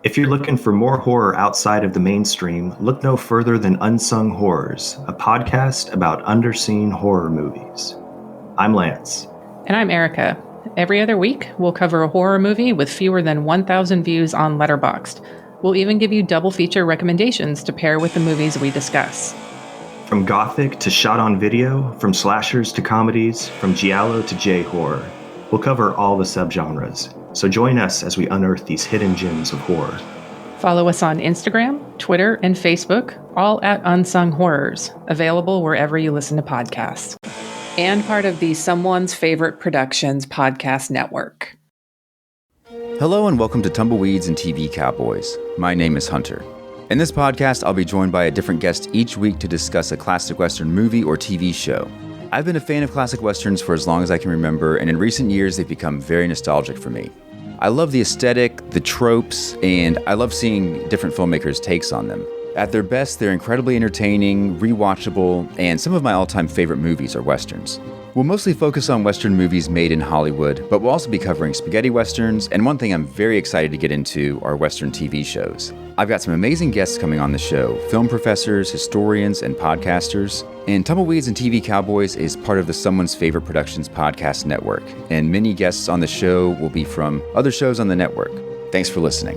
If you're looking for more horror outside of the mainstream, look no further than Unsung Horrors, a podcast about underseen horror movies. I'm Lance. And I'm Erica. Every other week, we'll cover a horror movie with fewer than 1,000 views on Letterboxd. We'll even give you double feature recommendations to pair with the movies we discuss. From gothic to shot on video, from slashers to comedies, from giallo to J-horror, we'll cover all the subgenres. So join us as we unearth these hidden gems of horror. Follow us on Instagram, Twitter, and Facebook, all at Unsung Horrors, available wherever you listen to podcasts. And part of the Someone's Favorite Productions podcast network. Hello and welcome to Tumbleweeds and TV Cowboys. My name is Hunter. In this podcast, I'll be joined by a different guest each week to discuss a classic Western movie or TV show. I've been a fan of classic Westerns for as long as I can remember, and in recent years, they've become very nostalgic for me. I love the aesthetic, the tropes, and I love seeing different filmmakers' takes on them. At their best, they're incredibly entertaining, rewatchable, and some of my all-time favorite movies are Westerns. We'll mostly focus on Western movies made in Hollywood, but we'll also be covering spaghetti Westerns, and one thing I'm very excited to get into are Western TV shows. I've got some amazing guests coming on the show, film professors, historians, and podcasters. And Tumbleweeds and TV Cowboys is part of the Someone's Favorite Productions podcast network, and many guests on the show will be from other shows on the network. Thanks for listening.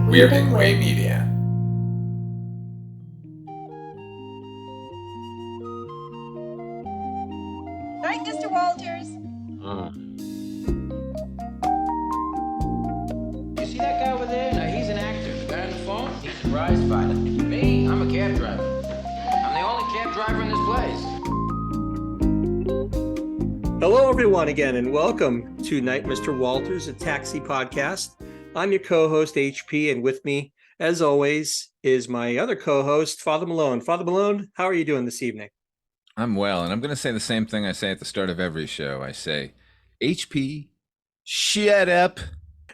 Weirding Way Media. Night, Mr. Walters. You see that guy over there? No, he's an actor. The guy on the phone? He's a prize fighter. Me? I'm a cab driver. I'm the only cab driver in this place. Hello, everyone, again, and welcome to Night, Mr. Walters, a taxi podcast. I'm your co-host, HP, and with me, as always, is my other co-host, Father Malone. Father Malone, how are you doing this evening? I'm well, and I'm going to say the same thing I say at the start of every show. I say, HP, shut up.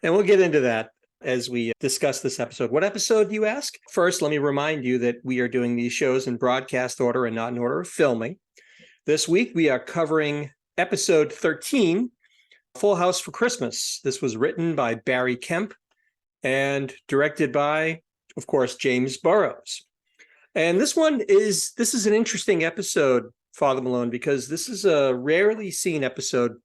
And we'll get into that as we discuss this episode. What episode, you ask? First, let me remind you that we are doing these shows in broadcast order and not in order of filming. This week, we are covering episode 13, Full House for Christmas. This was written by Barry Kemp and directed by, of course, James Burrows. And this is an interesting episode, Father Malone, because this is a rarely seen episode.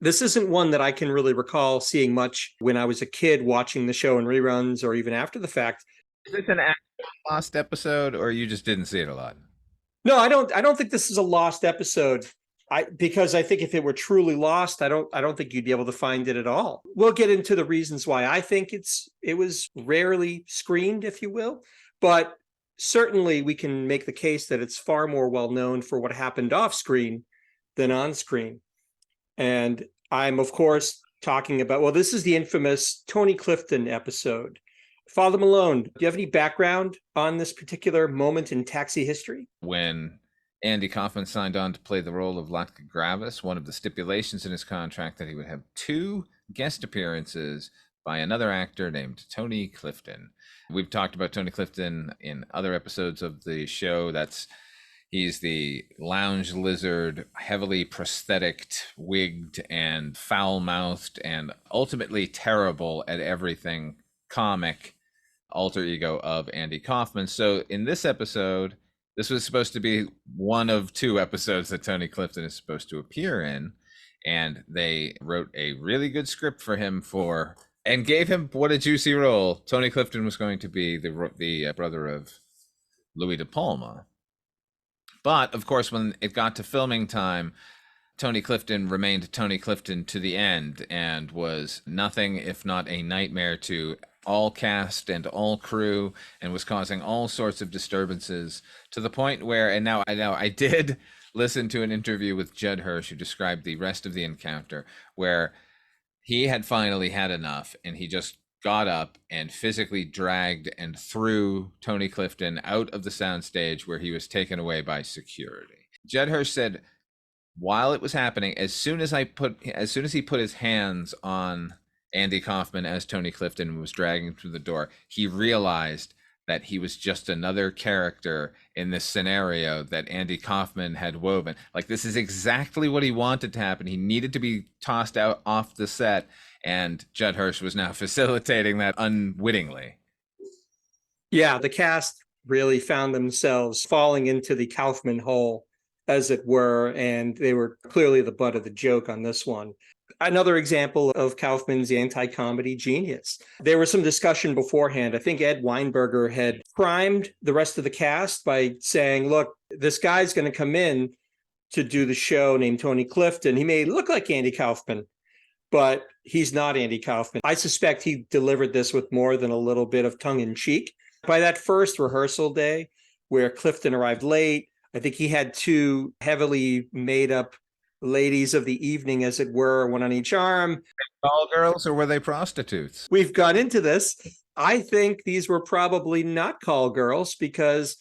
This isn't one that I can really recall seeing much when I was a kid watching the show in reruns or even after the fact. Is this an actual lost episode, or you just didn't see it a lot? No, I don't think this is a lost episode. Because I think if it were truly lost, I don't think you'd be able to find it at all. We'll get into the reasons why I think it was rarely screened, if you will, but certainly we can make the case that it's far more well known for what happened off screen than on screen. And I'm, of course, talking about, well, this is the infamous Tony Clifton episode. Father Malone, do you have any background on this particular moment in taxi history? When Andy Kaufman signed on to play the role of Latka Gravis, one of the stipulations in his contract that he would have 2 guest appearances by another actor named Tony Clifton. We've talked about Tony Clifton in other episodes of the show. He's the lounge lizard, heavily prosthetic, wigged, and foul-mouthed, and ultimately terrible at everything comic alter ego of Andy Kaufman. So in this episode, this was supposed to be one of 2 episodes that Tony Clifton is supposed to appear in, and they wrote a really good script for him and gave him what a juicy role. Tony Clifton was going to be the brother of Louie De Palma. But, of course, when it got to filming time, Tony Clifton remained Tony Clifton to the end and was nothing if not a nightmare to all cast and all crew, and was causing all sorts of disturbances to the point where, and now I did listen to an interview with Judd Hirsch who described the rest of the encounter, where he had finally had enough and he just got up and physically dragged and threw Tony Clifton out of the soundstage, where he was taken away by security. Judd Hirsch said, while it was happening, as soon as he put his hands on Andy Kaufman as Tony Clifton was dragging him through the door, he realized that he was just another character in this scenario that Andy Kaufman had woven. Like, this is exactly what he wanted to happen. He needed to be tossed out off the set, and Judd Hirsch was now facilitating that unwittingly. Yeah, the cast really found themselves falling into the Kaufman hole, as it were, and they were clearly the butt of the joke on this one. Another example of Kaufman's anti-comedy genius. There was some discussion beforehand. I think Ed Weinberger had primed the rest of the cast by saying, look, this guy's going to come in to do the show named Tony Clifton. He may look like Andy Kaufman, but he's not Andy Kaufman. I suspect he delivered this with more than a little bit of tongue-in-cheek. By that first rehearsal day, where Clifton arrived late, I think he had two heavily made-up ladies of the evening, as it were, one on each arm. All girls, or were they prostitutes? We've got into this. I think these were probably not call girls, because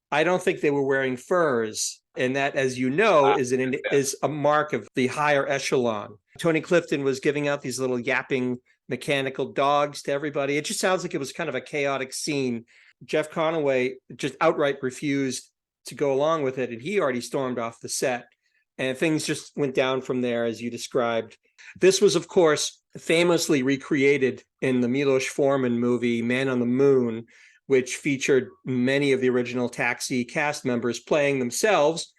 I don't think they were wearing furs. And that, as you know, is a mark of the higher echelon. Tony Clifton was giving out these little yapping mechanical dogs to everybody. It just sounds like it was kind of a chaotic scene. Jeff Conaway just outright refused to go along with it, and he already stormed off the set. And things just went down from there, as you described. This was, of course, famously recreated in the Milos Forman movie, Man on the Moon, which featured many of the original Taxi cast members playing themselves.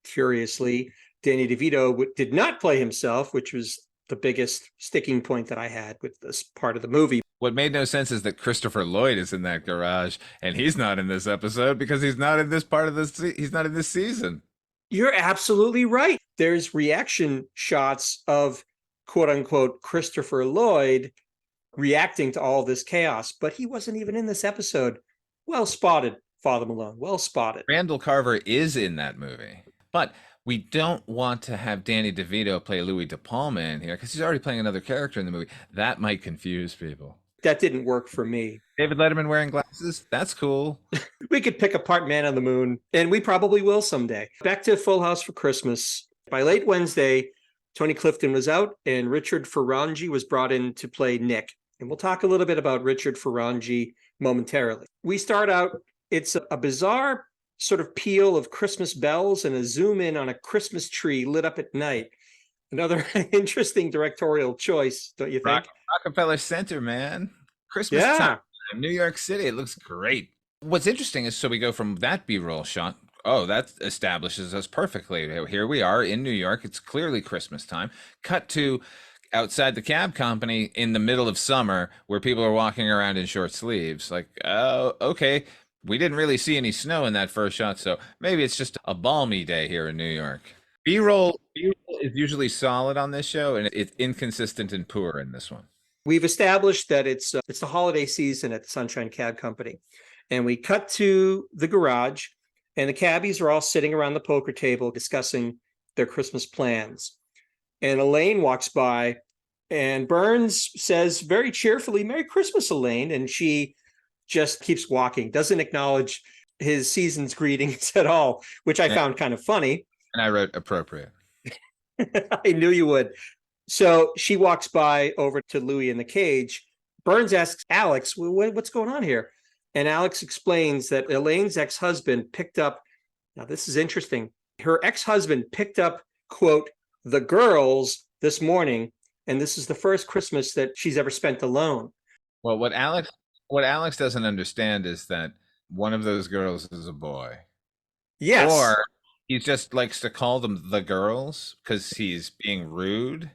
Curiously, Danny DeVito did not play himself, which was the biggest sticking point that I had with this part of the movie. What made no sense is that Christopher Lloyd is in that garage, and he's not in this episode because he's not in this part of he's not in this season. You're absolutely right. There's reaction shots of quote unquote Christopher Lloyd reacting to all this chaos, but he wasn't even in this episode. Well spotted, Father Malone. Well spotted. Randall Carver is in that movie, but we don't want to have Danny DeVito play Louie De Palma in here because he's already playing another character in the movie. That might confuse people. That didn't work for me. David Letterman wearing glasses? That's cool. We could pick apart Man on the Moon, and we probably will someday. Back to Full House for Christmas. By late Wednesday, Tony Clifton was out, and Richard Ferrangi was brought in to play Nick. And we'll talk a little bit about Richard Ferrangi momentarily. We start out, it's a bizarre sort of peal of Christmas bells and a zoom in on a Christmas tree lit up at night. Another interesting directorial choice, don't you think? Rockefeller Center, man. Christmas time, New York City. It looks great. What's interesting is, so we go from that B-roll shot. Oh, that establishes us perfectly. Here we are in New York. It's clearly Christmas time. Cut to outside the cab company in the middle of summer where people are walking around in short sleeves. Like, oh, okay. We didn't really see any snow in that first shot, so maybe it's just a balmy day here in New York. B-roll is usually solid on this show, and it's inconsistent and poor in this one. We've established that it's the holiday season at the Sunshine Cab Company, and we cut to the garage, and the cabbies are all sitting around the poker table discussing their Christmas plans. And Elaine walks by, and Burns says very cheerfully, "Merry Christmas, Elaine," and she just keeps walking, doesn't acknowledge his season's greetings at all, which I found kind of funny. And I wrote appropriate. I knew you would. So she walks by over to Louie in the cage. Burns asks Alex, what's going on here? And Alex explains that Elaine's ex-husband picked up, now this is interesting, her ex-husband picked up, quote, the girls this morning, and this is the first Christmas that she's ever spent alone. Well, what Alex doesn't understand is that one of those girls is a boy. Yes. Or he just likes to call them the girls because he's being rude.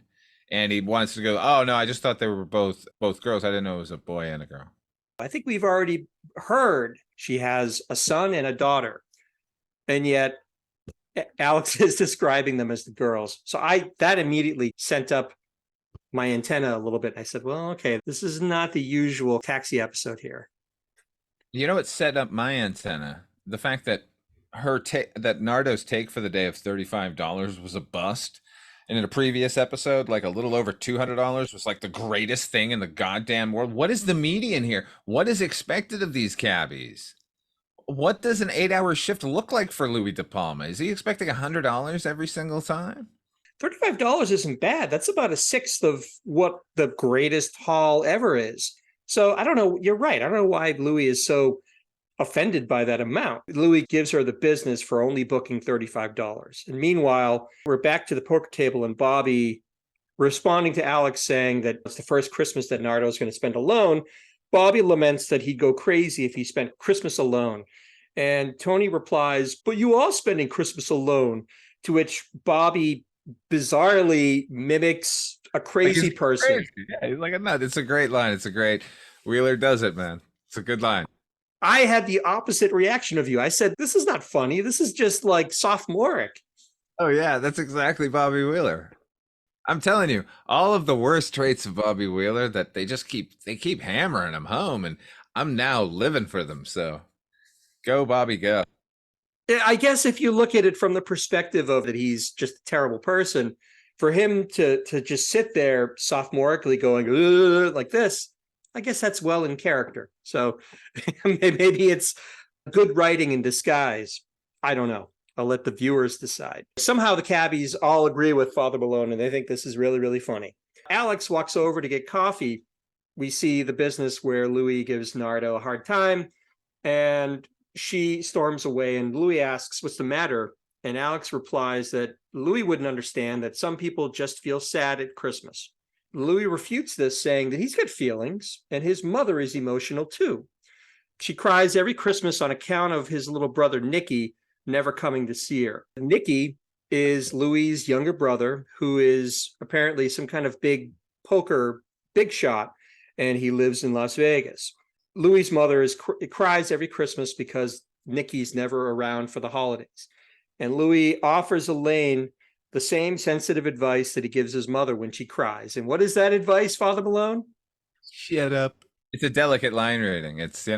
And he wants to go, oh, no, I just thought they were both girls. I didn't know it was a boy and a girl. I think we've already heard she has a son and a daughter. And yet Alex is describing them as the girls. So that immediately sent up my antenna a little bit. I said, well, okay, this is not the usual Taxi episode here. You know what set up my antenna? The fact that that Nardo's take for the day of $35 was a bust. And in a previous episode, like a little over $200 was like the greatest thing in the goddamn world. What is the median here? What is expected of these cabbies? What does an 8-hour shift look like for Louie De Palma? Is he expecting $100 every single time? $35 isn't bad. That's about a sixth of what the greatest haul ever is. So I don't know. You're right. I don't know why Louie is so offended by that amount. Louie gives her the business for only booking $35. And meanwhile, we're back to the poker table and Bobby responding to Alex saying that it's the first Christmas that Nardo is going to spend alone. Bobby laments that he'd go crazy if he spent Christmas alone. And Tony replies, "But you are spending Christmas alone," to which Bobby bizarrely mimics a crazy person. Crazy. Yeah, he's like a nut. It's a great line. It's a great Wheeler does it, man. It's a good line. I had the opposite reaction of you. I said, this is not funny. This is just like sophomoric. Oh yeah, that's exactly Bobby Wheeler. I'm telling you, all of the worst traits of Bobby Wheeler that they keep hammering him home, and I'm now living for them. So go, Bobby, go. I guess if you look at it from the perspective of that he's just a terrible person, for him to just sit there sophomorically going like this, I guess that's well in character. So maybe it's good writing in disguise. I don't know. I'll let the viewers decide. Somehow the cabbies all agree with Father Malone and they think this is really, really funny. Alex walks over to get coffee. We see the business where Louie gives Nardo a hard time and she storms away and Louie asks, "What's the matter?" And Alex replies that Louie wouldn't understand that some people just feel sad at Christmas. Louie refutes this, saying that he's got feelings and his mother is emotional too. She cries every Christmas on account of his little brother, Nicky, never coming to see her. Nicky is Louie's younger brother, who is apparently some kind of big shot, and he lives in Las Vegas. Louie's mother cries every Christmas because Nicky's never around for the holidays. And Louie offers Elaine the same sensitive advice that he gives his mother when she cries. And what is that advice, Father Malone? Shut up. It's a delicate line reading. It's,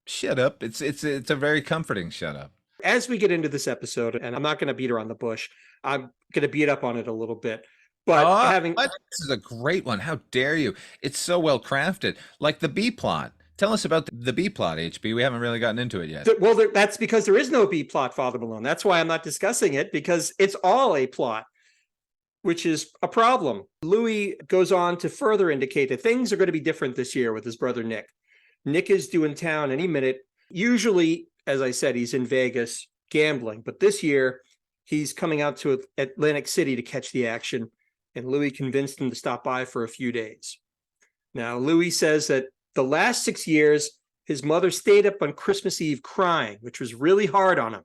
shut up. It's a very comforting shut up. As we get into this episode, and I'm not going to beat her on the bush, I'm going to beat up on it a little bit. But this is a great one. How dare you? It's so well crafted. Like the B plot. Tell us about the B plot, HB. We haven't really gotten into it yet. Well, that's because there is no B plot, Father Malone. That's why I'm not discussing it, because it's all a plot, which is a problem. Louie goes on to further indicate that things are going to be different this year with his brother Nick. Nick is due in town any minute. Usually, as I said, he's in Vegas gambling, but this year he's coming out to Atlantic City to catch the action, and Louie convinced him to stop by for a few days. Now, Louie says that the last 6 years, his mother stayed up on Christmas Eve crying, which was really hard on him.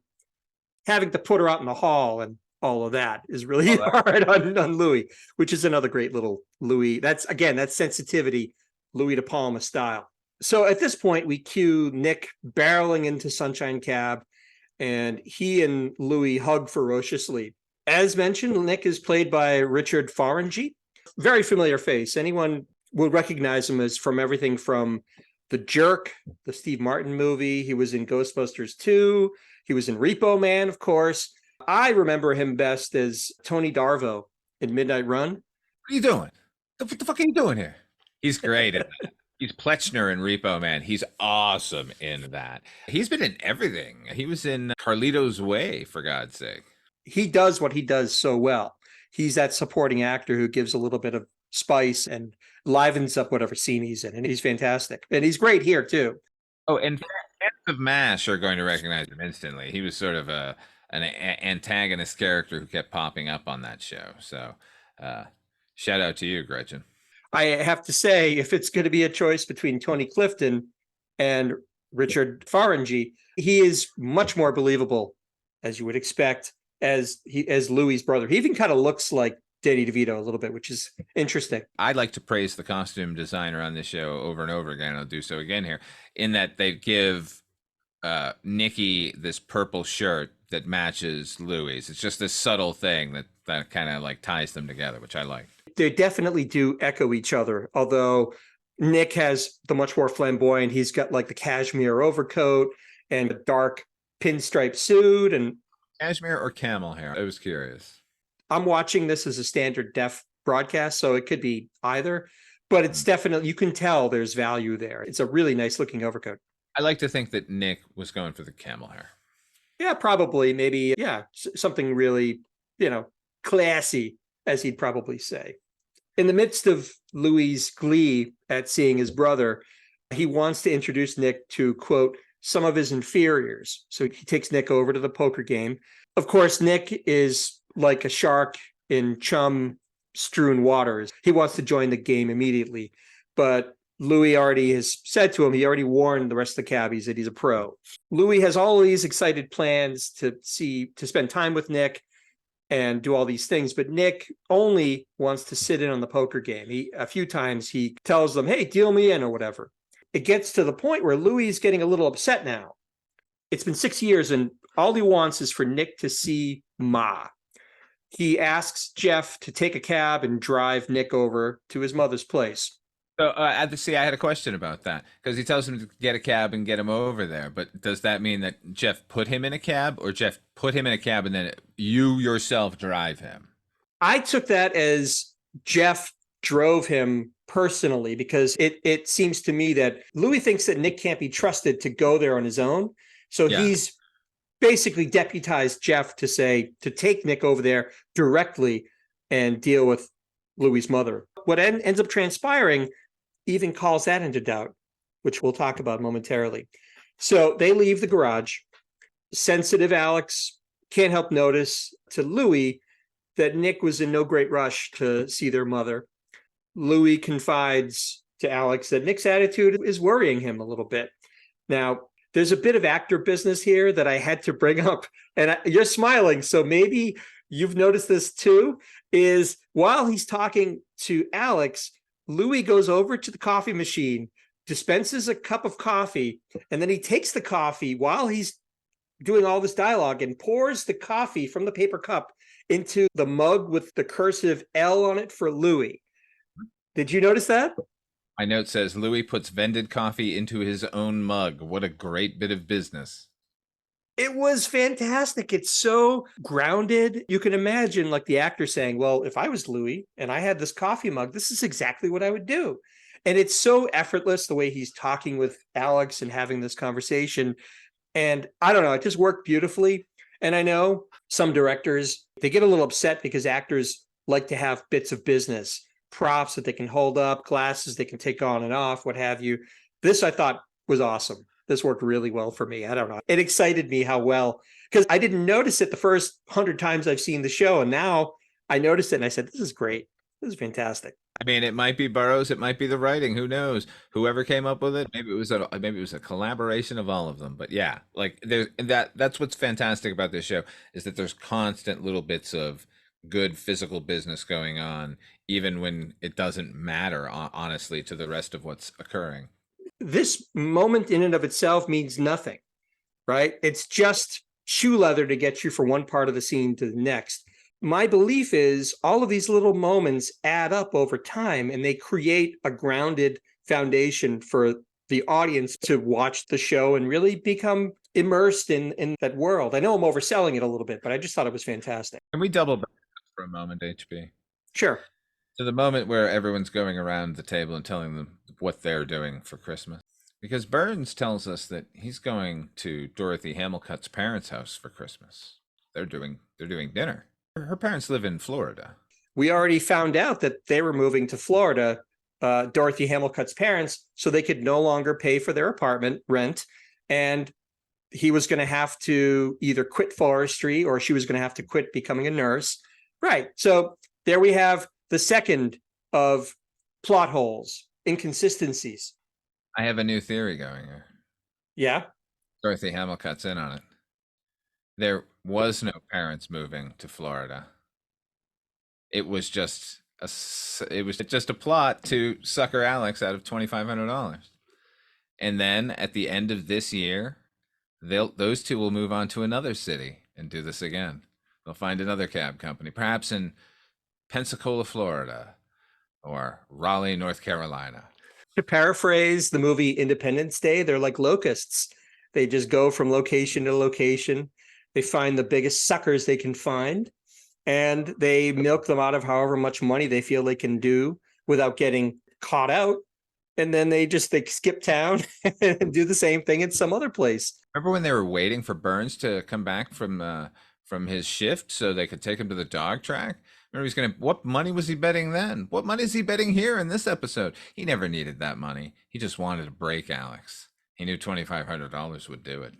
Having to put her out in the hall and all of that is really hard on Louie, which is another great little Louie. That's sensitivity, Louie De Palma style. So at this point, we cue Nick barreling into Sunshine Cab, and he and Louie hug ferociously. As mentioned, Nick is played by Richard Farangi. Very familiar face. Anyone will recognize him as from everything from The Jerk, the Steve Martin movie. He was in Ghostbusters 2. He was in Repo Man, of course. I remember him best as Tony Darvo in Midnight Run. What are you doing? What the fuck are you doing here? He's great at that. He's Pletchner in Repo Man. He's awesome in that. He's been in everything. He was in Carlito's Way, for God's sake. He does what he does so well. He's that supporting actor who gives a little bit of spice and livens up whatever scene he's in, and he's fantastic. And he's great here, too. Oh, and fans of MASH are going to recognize him instantly. He was sort of an antagonist character who kept popping up on that show. So shout out to you, Gretchen. I have to say, if it's going to be a choice between Tony Clifton and Richard Farangi, he is much more believable, as you would expect, as Louie's brother. He even kind of looks like Danny DeVito a little bit, which is interesting. I'd like to praise the costume designer on this show over and over again. I'll do so again here, in that they give Nicky this purple shirt that matches Louie's. It's just this subtle thing that kind of like ties them together, which I like. They definitely do echo each other, although Nick has the much more flamboyant. He's got like the cashmere overcoat and a dark pinstripe suit. And cashmere or camel hair? I was curious. I'm watching this as a standard def broadcast, so it could be either, but it's definitely, you can tell there's value there. It's a really nice looking overcoat. I like to think that Nick was going for the camel hair. Yeah, probably. Maybe, yeah, something really, classy, as he'd probably say. In the midst of Louie's glee at seeing his brother, he wants to introduce Nick to, quote, some of his inferiors. So he takes Nick over to the poker game. Of course, Nick is like a shark in chum-strewn waters. He wants to join the game immediately, but Louie already has said to him, he already warned the rest of the cabbies that he's a pro. Louie has all these excited plans to spend time with Nick and do all these things, but Nick only wants to sit in on the poker game. A few times he tells them, hey, deal me in or whatever. It gets to the point where Louie is getting a little upset now. It's been 6 years and all he wants is for Nick to see Ma. He asks Jeff to take a cab and drive Nick over to his mother's place. So I had a question about that, because he tells him to get a cab and get him over there. But does that mean that Jeff put him in a cab, or Jeff put him in a cab and then you yourself drive him? I took that as Jeff drove him personally, because it seems to me that Louie thinks that Nick can't be trusted to go there on his own. So he's basically deputized Jeff to take Nick over there directly and deal with Louie's mother. What ends up transpiring even calls that into doubt, which we'll talk about momentarily. So they leave the garage. Sensitive Alex can't help notice to Louie that Nick was in no great rush to see their mother. Louie confides to Alex that Nick's attitude is worrying him a little bit. Now, there's a bit of actor business here that I had to bring up, and you're smiling, so maybe you've noticed this too, is while he's talking to Alex, Louie goes over to the coffee machine, dispenses a cup of coffee, and then he takes the coffee while he's doing all this dialogue and pours the coffee from the paper cup into the mug with the cursive L on it for Louie. Did you notice that? My note says Louie puts vended coffee into his own mug. What a great bit of business. It was fantastic. It's so grounded. You can imagine like the actor saying, well, if I was Louie and I had this coffee mug, this is exactly what I would do. And it's so effortless the way he's talking with Alex and having this conversation. And I don't know, it just worked beautifully. And I know some directors, they get a little upset because actors like to have bits of business, props that they can hold up, glasses they can take on and off, what have you. This I thought was awesome. This worked really well for me. I don't know. It excited me how well, because I didn't notice it the first 100 times I've seen the show. And now I noticed it and I said, this is great. This is fantastic. I mean, it might be Burroughs, it might be the writing. Who knows? Whoever came up with it, maybe it was a collaboration of all of them. But yeah, like that's what's fantastic about this show, is that there's constant little bits of good physical business going on, even when it doesn't matter, honestly, to the rest of what's occurring. This moment in and of itself means nothing, right? It's just shoe leather to get you from one part of the scene to the next. My belief is all of these little moments add up over time and they create a grounded foundation for the audience to watch the show and really become immersed in that world. I know I'm overselling it a little bit, but I just thought it was fantastic. Can we double back for a moment, HB? Sure. To the moment where everyone's going around the table and telling them what they're doing for Christmas. Because Burns tells us that he's going to Dorothy Hamilcutt's parents' house for Christmas. They're doing dinner. Her parents live in Florida. We already found out that they were moving to Florida, Dorothy Hamilcutt's parents, so they could no longer pay for their apartment rent. And he was going to have to either quit forestry or she was going to have to quit becoming a nurse. Right. So there we have the second of plot holes, inconsistencies. I have a new theory going here. Yeah. Dorothy Hamilcutt's in on it. There was no parents moving to Florida. It was just a plot to sucker Alex out of $2,500. And then at the end of this year, those two will move on to another city and do this again. They'll find another cab company, perhaps in Pensacola, Florida, or Raleigh, North Carolina. To paraphrase the movie Independence Day, they're like locusts. They just go from location to location. They find the biggest suckers they can find, and they milk them out of however much money they feel they can do without getting caught out. And then they skip town and do the same thing in some other place. Remember when they were waiting for Burns to come back from his shift so they could take him to the dog track? Remember, what money was he betting then? What money is he betting here in this episode? He never needed that money. He just wanted to break Alex. He knew $2,500 would do it,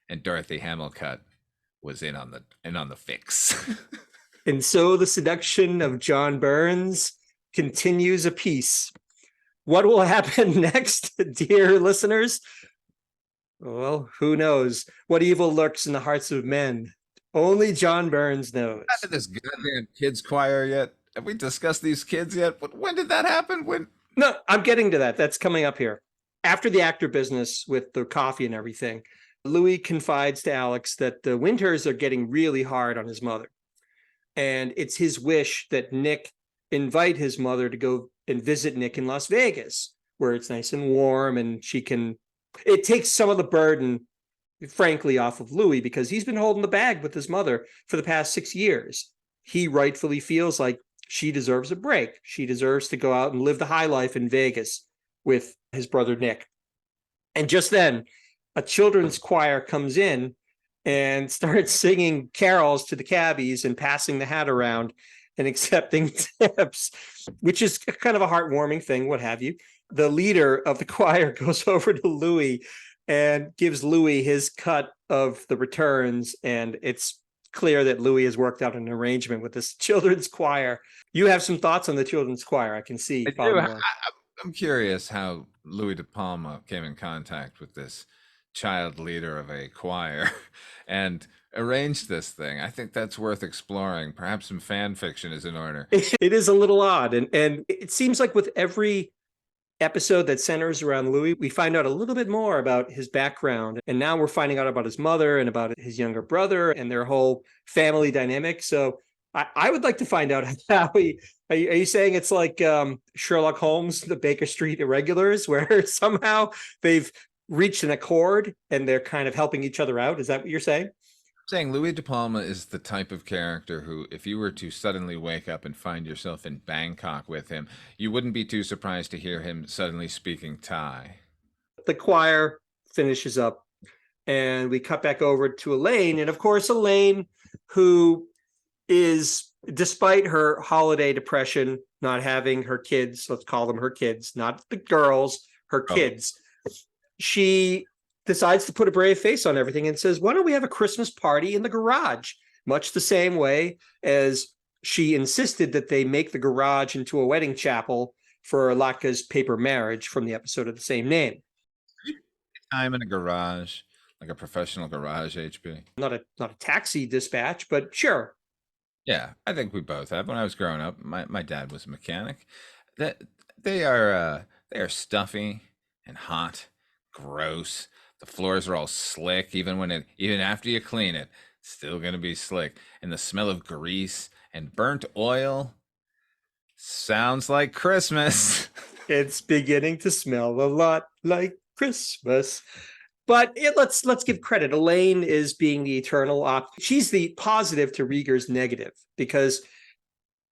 and Dorothy Hamilcutt was in on the fix. And so the seduction of John Burns continues apace. What will happen next, dear listeners? Well, who knows? What evil lurks in the hearts of men? Only John Burns knows. Not to this goddamn kids choir yet. Have we discussed these kids yet? When did that happen? When? No, I'm getting to that. That's coming up here. After the actor business with the coffee and everything, Louie confides to Alex that the winters are getting really hard on his mother. And it's his wish that Nick invite his mother to go and visit Nick in Las Vegas, where it's nice and warm and it takes some of the burden, frankly, off of Louie, because he's been holding the bag with his mother for the past 6 years. He rightfully feels like she deserves a break. She deserves to go out and live the high life in Vegas with his brother Nick. And just then, a children's choir comes in and starts singing carols to the cabbies and passing the hat around and accepting tips, which is kind of a heartwarming thing, what have you. The leader of the choir goes over to Louie and gives Louie his cut of the returns, and it's clear that Louie has worked out an arrangement with this children's choir. You have some thoughts on the children's choir, I can see. I'm curious how Louis De Palma came in contact with this child leader of a choir and arranged this thing. I think that's worth exploring. Perhaps some fan fiction is in order. It is a little odd, and it seems like with every episode that centers around Louie, we find out a little bit more about his background, and now we're finding out about his mother and about his younger brother and their whole family dynamic. So I would like to find out how are you saying it's like Sherlock Holmes, the Baker Street Irregulars, where somehow they've reached an accord and they're kind of helping each other out? Is that what you're saying? I'm saying Louis De Palma is the type of character who, if you were to suddenly wake up and find yourself in Bangkok with him, you wouldn't be too surprised to hear him suddenly speaking Thai. The choir finishes up and we cut back over to Elaine. And of course, Elaine, who is, despite her holiday depression, not having her kids, let's call them her kids, not the girls, her kids, she decides to put a brave face on everything and says, why don't we have a Christmas party in the garage? Much the same way as she insisted that they make the garage into a wedding chapel for Latka's paper marriage from the episode of the same name. Time in a garage, like a professional garage, HP. Not a taxi dispatch, but sure. Yeah, I think we both have. When I was growing up, my dad was a mechanic. That they are stuffy and hot, gross. The floors are all slick, even after you clean it, it's still gonna be slick. And the smell of grease and burnt oil sounds like Christmas. It's beginning to smell a lot like Christmas. But let's give credit. Elaine is being the eternal she's the positive to Reiger's negative, because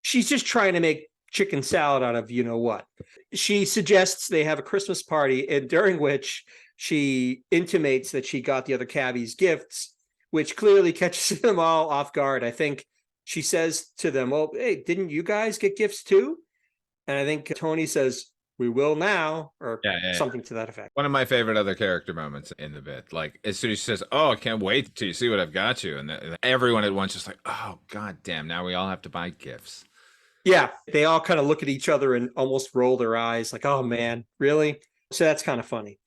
she's just trying to make chicken salad out of you know what. She suggests they have a Christmas party, and during which she intimates that she got the other cabbies gifts, which clearly catches them all off guard. I think she says to them, well, hey, didn't you guys get gifts too? And I think Tony says, we will now, or something to that effect. One of my favorite other character moments in the bit, like as soon as she says, oh, I can't wait till you see what I've got you. And everyone at once just like, oh, God damn, now we all have to buy gifts. Yeah, they all kind of look at each other and almost roll their eyes like, oh, man, really? So that's kind of funny.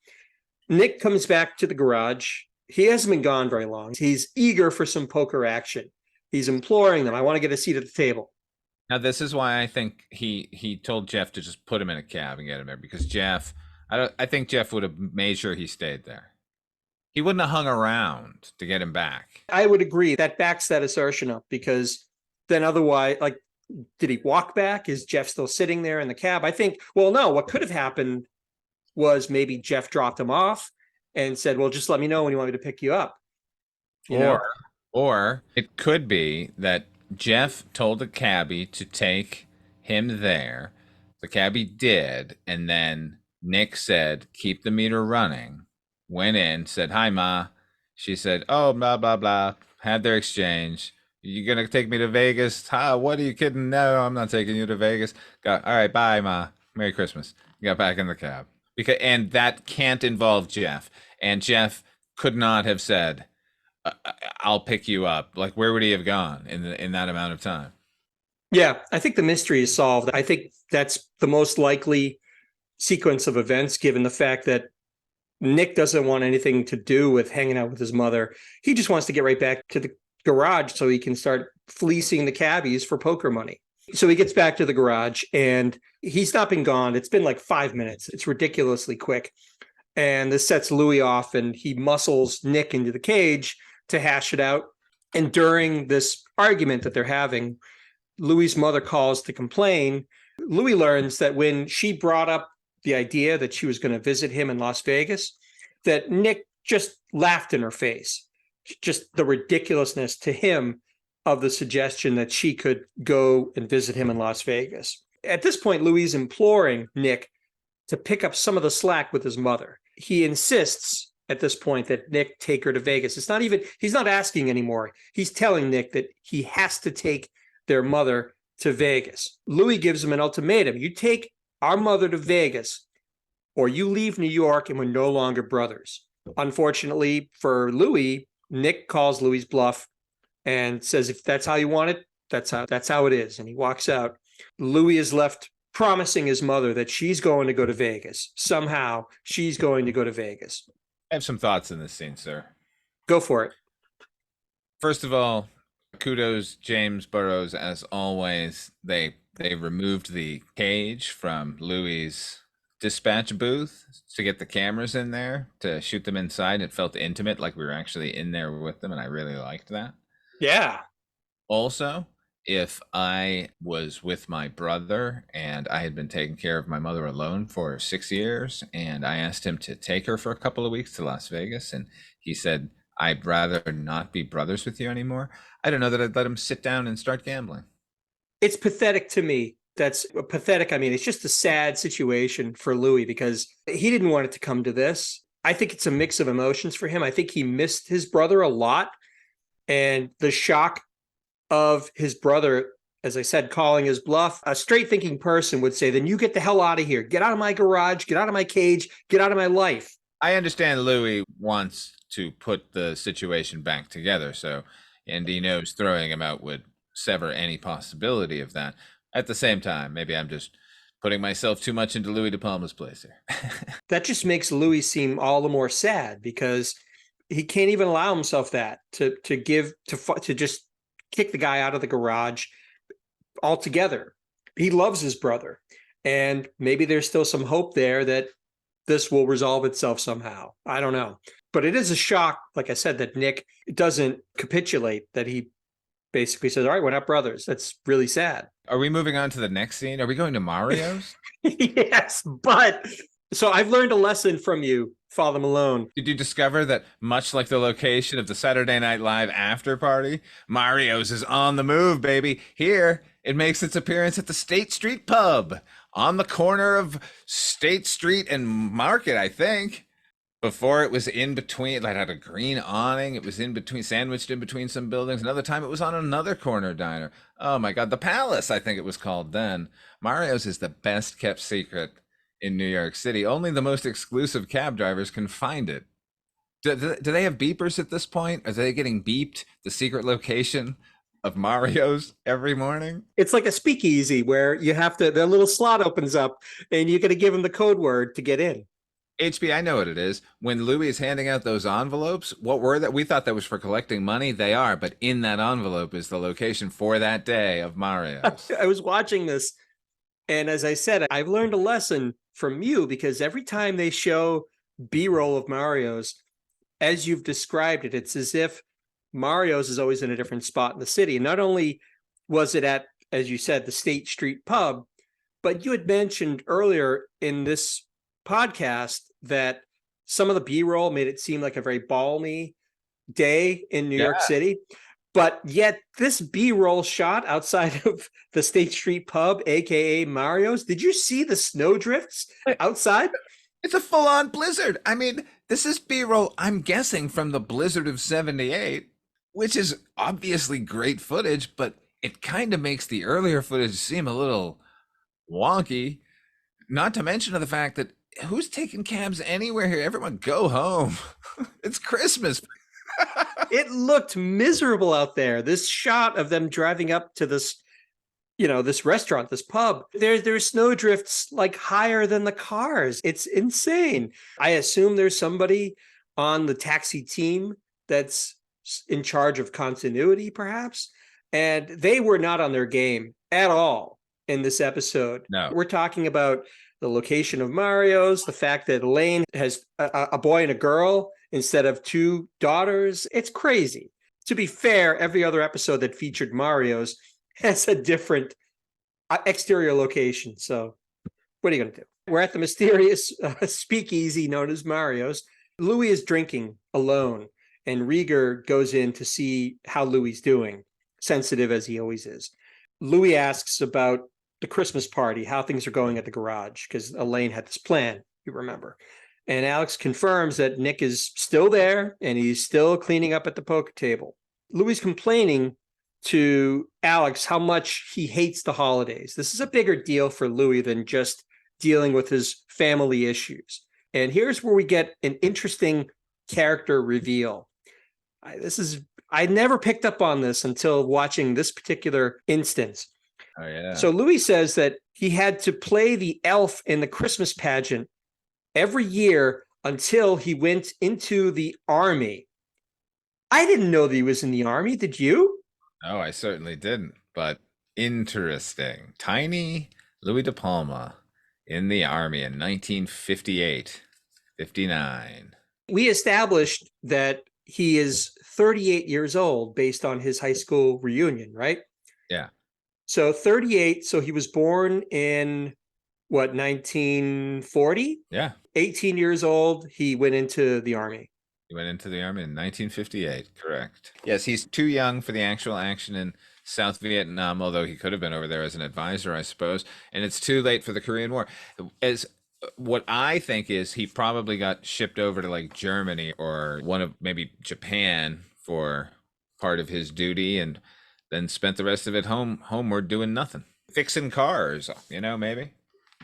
Nick comes back to the garage. He hasn't been gone very long. He's eager for some poker action. He's imploring them, I want to get a seat at the table. Now, this is why I think he told Jeff to just put him in a cab and get him there, because I think Jeff would have made sure he stayed there. He wouldn't have hung around to get him back. I would agree. That backs that assertion up, because then otherwise, like, did he walk back? Is Jeff still sitting there in the cab? I think, well, no, what could have happened was maybe Jeff dropped him off and said, well, just let me know when you want me to pick you up. Or it could be that Jeff told the cabbie to take him there. The cabbie did, and then Nick said, keep the meter running. Went in, said, hi, Ma. She said, oh, blah, blah, blah. Had their exchange. You gonna take me to Vegas? What are you kidding? No, I'm not taking you to Vegas. All right, bye, Ma. Merry Christmas. Got back in the cab. and that can't involve Jeff. And Jeff could not have said, "I'll pick you up." Like, where would he have gone in that amount of time? Yeah, I think the mystery is solved. I think that's the most likely sequence of events, given the fact that Nick doesn't want anything to do with hanging out with his mother. He just wants to get right back to the garage so he can start fleecing the cabbies for poker money. So he gets back to the garage and he's not been gone. It's been like 5 minutes. It's ridiculously quick. And this sets Louie off and he muscles Nick into the cage to hash it out. And during this argument that they're having, Louie's mother calls to complain. Louie learns that when she brought up the idea that she was going to visit him in Las Vegas, that Nick just laughed in her face. Just the ridiculousness to him of the suggestion that she could go and visit him in Las Vegas. At this point, Louie is imploring Nick to pick up some of the slack with his mother. He insists at this point that Nick take her to Vegas. He's not asking anymore. He's telling Nick that he has to take their mother to Vegas. Louie gives him an ultimatum. You take our mother to Vegas or you leave New York and we're no longer brothers. Unfortunately for Louie, Nick calls Louie's bluff and says, if that's how you want it, that's how it is. And he walks out. Louie is left promising his mother that she's going to go to Vegas. Somehow she's going to go to Vegas. I have some thoughts in this scene, sir. Go for it. First of all, kudos James Burrows as always. They removed the cage from Louie's dispatch booth to get the cameras in there to shoot them inside. It felt intimate, like we were actually in there with them, and I really liked that. Yeah. Also, if I was with my brother and I had been taking care of my mother alone for 6 years and I asked him to take her for a couple of weeks to Las Vegas and he said, I'd rather not be brothers with you anymore, I don't know that I'd let him sit down and start gambling. It's pathetic to me. That's pathetic. I mean, it's just a sad situation for Louie because he didn't want it to come to this. I think it's a mix of emotions for him. I think he missed his brother a lot. And the shock of his brother, as I said, calling his bluff, a straight thinking person would say, then you get the hell out of here. Get out of my garage, get out of my cage, get out of my life. I understand Louie wants to put the situation back together. And he knows throwing him out would sever any possibility of that. At the same time, maybe I'm just putting myself too much into Louis De Palma's place here. That just makes Louis seem all the more sad because he can't even allow himself that to just kick the guy out of the garage altogether. He loves his brother, and maybe there's still some hope there that this will resolve itself somehow. I don't know, but it is a shock, like I said, that Nick doesn't capitulate, that he basically says, all right, we're not brothers. That's really sad. Are we moving on to the next scene? Are we going to Mario's? Yes, but so I've learned a lesson from you, Father Malone. Did you discover that much like the location of the Saturday Night Live after party, Mario's is on the move, baby? Here, it makes its appearance at the State Street Pub on the corner of State Street and Market, I think. Before it was in between, it had a green awning. It was in between, sandwiched in between some buildings. Another time it was on another corner diner. Oh my God, the Palace, I think it was called then. Mario's is the best kept secret in New York City. Only the most exclusive cab drivers can find it. Do they have beepers at this point? Are they getting beeped the secret location of Mario's every morning? It's like a speakeasy where you have to, the little slot opens up and you're going to give them the code word to get in. HB, I know what it is. When Louie is handing out those envelopes, what were that? We thought that was for collecting money. They are, but in that envelope is the location for that day of Mario's. I was watching this, and as I said, I've learned a lesson from you because every time they show B-roll of Mario's, as you've described it, it's as if Mario's is always in a different spot in the city. And not only was it at, as you said, the State Street Pub, but you had mentioned earlier in this podcast that some of the B-roll made it seem like a very balmy day in New York City. But yet this B-roll shot outside of the State Street Pub, aka Mario's, did you see the snowdrifts outside? It's a full-on blizzard. I mean, this is B-roll, I'm guessing, from the blizzard of 78, which is obviously great footage, but it kind of makes the earlier footage seem a little wonky. Not to mention the fact that who's taking cabs anywhere here? Everyone go home. It's Christmas. It looked miserable out there. This shot of them driving up to this, this restaurant, this pub, there's snowdrifts like higher than the cars. It's insane. I assume there's somebody on the taxi team that's in charge of continuity, perhaps. And they were not on their game at all in this episode. No. We're talking about the location of Mario's, the fact that Elaine has a boy and a girl instead of two daughters. It's crazy. To be fair, every other episode that featured Mario's has a different exterior location. So what are you going to do? We're at the mysterious speakeasy known as Mario's. Louie is drinking alone, and Reiger goes in to see how Louie's doing, sensitive as he always is. Louie asks about the Christmas party, how things are going at the garage, because Elaine had this plan, you remember. And Alex confirms that Nick is still there and he's still cleaning up at the poker table. Louie's complaining to Alex how much he hates the holidays. This is a bigger deal for Louie than just dealing with his family issues. And here's where we get an interesting character reveal. I never picked up on this until watching this particular instance. Oh, yeah. So Louis says that he had to play the elf in the Christmas pageant every year until he went into the army. I didn't know that he was in the army. Did you? No, I certainly didn't. But interesting. Tiny Louis De Palma in the army in 1958, 59. We established that he is 38 years old based on his high school reunion, right? Yeah. So 38. So he was born in what, 1940? Yeah. 18 years old. He went into the army. He went into the army in 1958. Correct. Yes, he's too young for the actual action in South Vietnam, although he could have been over there as an advisor, I suppose. And it's too late for the Korean War. As what I think is he probably got shipped over to like Germany or one of maybe Japan for part of his duty, and then spent the rest of it homeward doing nothing, fixing cars, maybe.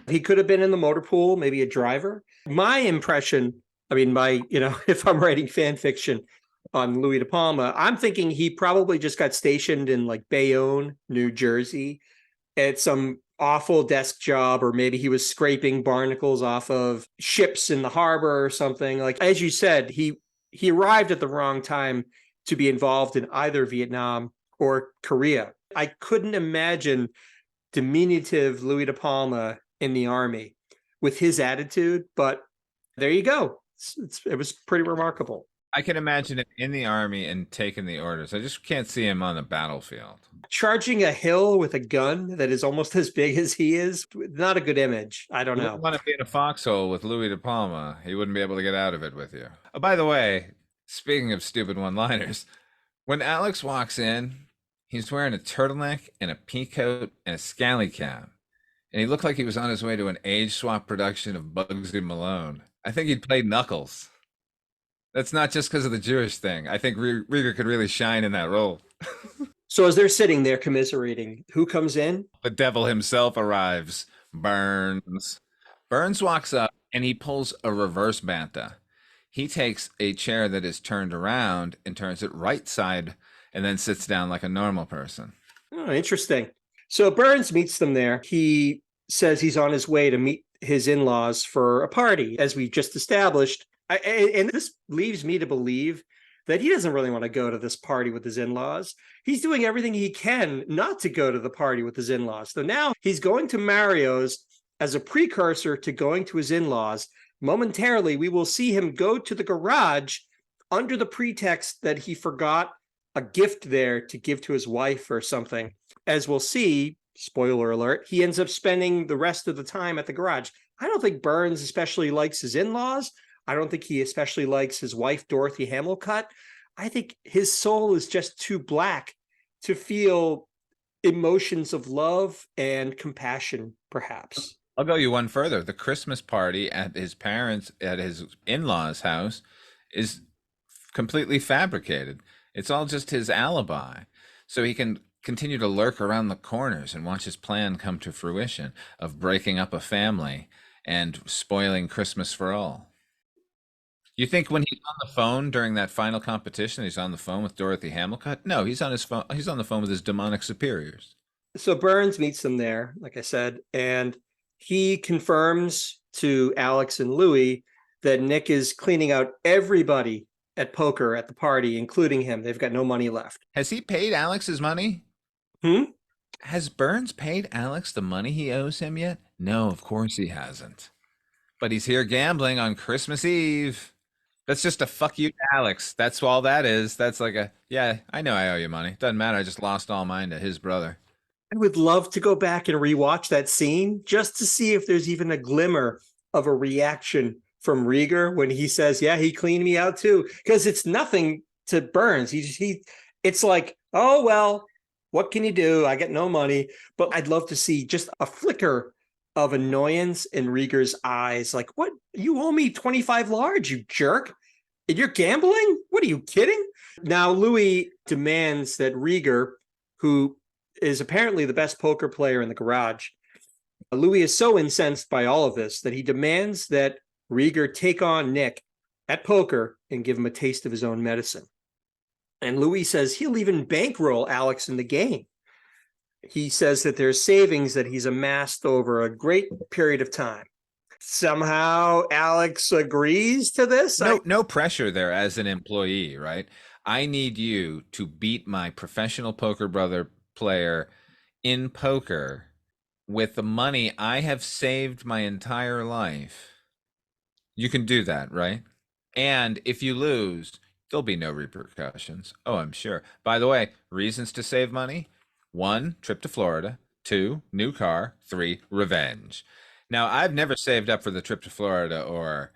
He could have been in the motor pool, maybe a driver. My impression, if I'm writing fan fiction on Louis De Palma, I'm thinking he probably just got stationed in like Bayonne, New Jersey at some awful desk job, or maybe he was scraping barnacles off of ships in the harbor or something. Like, as you said, he arrived at the wrong time to be involved in either Vietnam or Korea. I couldn't imagine diminutive Louis De Palma in the army with his attitude, but there you go. It was pretty remarkable. I can imagine him in the army and taking the orders. I just can't see him on the battlefield. Charging a hill with a gun that is almost as big as he is, not a good image. I don't know. You want to be in a foxhole with Louis De Palma. He wouldn't be able to get out of it with you. Oh, by the way, speaking of stupid one-liners, when Alex walks in, he's wearing a turtleneck and a pea coat and a scally cap. And he looked like he was on his way to an age swap production of Bugsy Malone. I think he'd played Knuckles. That's not just because of the Jewish thing. I think Reiger could really shine in that role. So as they're sitting there commiserating, who comes in? The devil himself arrives. Burns. Burns walks up and he pulls a reverse banta. He takes a chair that is turned around and turns it right side and then sits down like a normal person. Oh, interesting. So Burns meets them there. He says he's on his way to meet his in-laws for a party, as we just established. And this leaves me to believe that he doesn't really want to go to this party with his in-laws. He's doing everything he can not to go to the party with his in-laws. So now he's going to Mario's as a precursor to going to his in-laws. Momentarily, we will see him go to the garage under the pretext that he forgot a gift there to give to his wife or something. As we'll see, spoiler alert, he ends up spending the rest of the time at the garage. I don't think Burns especially likes his in-laws. I don't think he especially likes his wife, Dorothy Hamilcutt. I think his soul is just too black to feel emotions of love and compassion, perhaps. I'll go you one further. The Christmas party at his in-laws' house is completely fabricated. It's all just his alibi. So he can continue to lurk around the corners and watch his plan come to fruition of breaking up a family and spoiling Christmas for all. You think when he's on the phone during that final competition, he's on the phone with Dorothy Hamilcutt? No, he's on his phone. He's on the phone with his demonic superiors. So Burns meets them there, like I said, and he confirms to Alex and Louie that Nick is cleaning out everybody at poker at the party, including him. They've got no money left. Has he paid Alex his money? Has Burns paid Alex the money he owes him yet? No, of course he hasn't. But he's here gambling on Christmas Eve. That's just a fuck you to Alex. That's all that is. That's like a, yeah, I know I owe you money. Doesn't matter. I just lost all mine to his brother. I would love to go back and rewatch that scene just to see if there's even a glimmer of a reaction from Reiger when he says, yeah, he cleaned me out too. Because it's nothing to Burns. It's like, oh, well, what can you do? I get no money. But I'd love to see just a flicker of annoyance in Rieger's eyes. Like, what? You owe me 25 large, you jerk. And you're gambling? What are you kidding? Now, Louie demands that Reiger, who is apparently the best poker player in the garage, Louie is so incensed by all of this that he demands that Reiger take on Nick at poker and give him a taste of his own medicine. And Louie says he'll even bankroll Alex in the game. He says that there's savings that he's amassed over a great period of time. Somehow Alex agrees to this. No pressure there as an employee, right? I need you to beat my professional poker brother player in poker with the money I have saved my entire life. You can do that, right? And if you lose, there'll be no repercussions. Oh, I'm sure. By the way, reasons to save money: 1, trip to Florida; 2, new car; 3, revenge. Now, I've never saved up for the trip to Florida or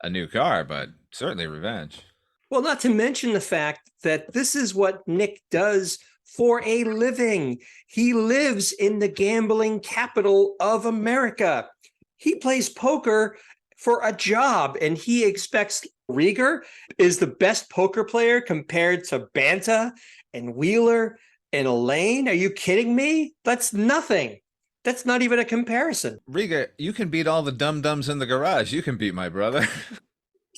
a new car, but certainly revenge. Well, not to mention the fact that this is what Nick does for a living. He lives in the gambling capital of America. He plays poker for a job, and he expects Reiger is the best poker player compared to Banta and Wheeler and Elaine. Are you kidding me? That's nothing. That's not even a comparison. Reiger, you can beat all the dum-dums in the garage. You can beat my brother.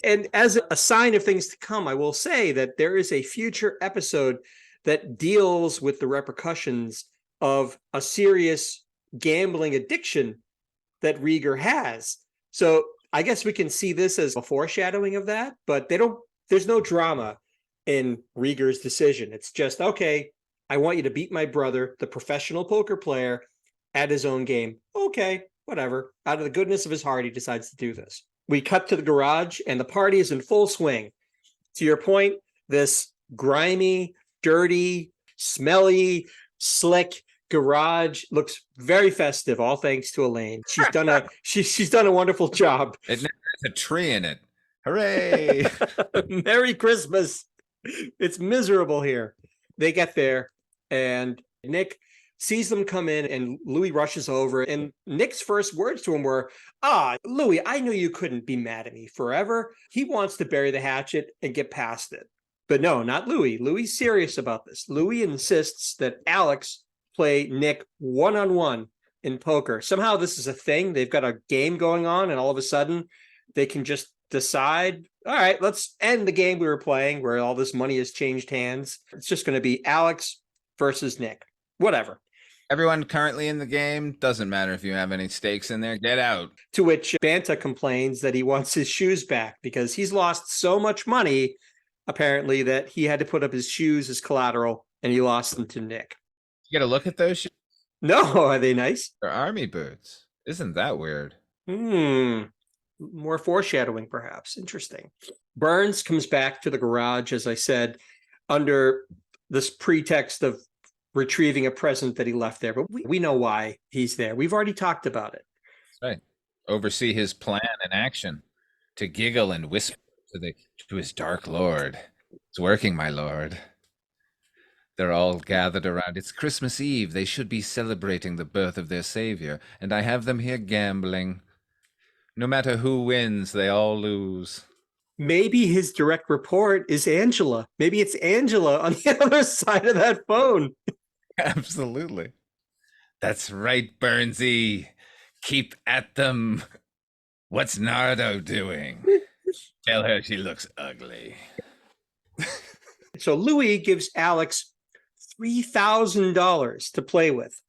And as a sign of things to come, I will say that there is a future episode that deals with the repercussions of a serious gambling addiction that Reiger has. So I guess we can see this as a foreshadowing of that, but there's no drama in Rieger's decision. It's just, okay, I want you to beat my brother, the professional poker player, at his own game. Okay, whatever. Out of the goodness of his heart, he decides to do this. We cut to the garage and the party is in full swing. To your point, this grimy, dirty, smelly, slick garage looks very festive, all thanks to Elaine. She's done a wonderful job. It has a tree in it. Hooray! Merry Christmas. It's miserable here. They get there and Nick sees them come in, and Louie rushes over, and Nick's first words to him were, Louie, I knew you couldn't be mad at me forever. He wants to bury the hatchet and get past it. But no, not Louie. Louie's serious about this. Louie insists that Alex play Nick one-on-one in poker. Somehow this is a thing. They've got a game going on, and all of a sudden they can just decide, all right, let's end the game we were playing where all this money has changed hands. It's just going to be Alex versus Nick. Whatever. Everyone currently in the game, doesn't matter if you have any stakes in there, get out. To which Banta complains that he wants his shoes back because he's lost so much money, apparently, that he had to put up his shoes as collateral and he lost them to Nick. You get a look at those shoes? No, are they nice? They're army boots. Isn't that weird? More foreshadowing, perhaps. Interesting. Burns comes back to the garage, as I said, under this pretext of retrieving a present that he left there, but we know why he's there. We've already talked about it. That's right. Oversee his plan in action, to giggle and whisper to his dark lord. It's working, my lord. They're all gathered around. It's Christmas Eve. They should be celebrating the birth of their savior, and I have them here gambling. No matter who wins, they all lose. Maybe his direct report is Angela. Maybe it's Angela on the other side of that phone. Absolutely. That's right, Burnsy. Keep at them. What's Nardo doing? Tell her she looks ugly. So Louie gives Alex $3,000 to play with.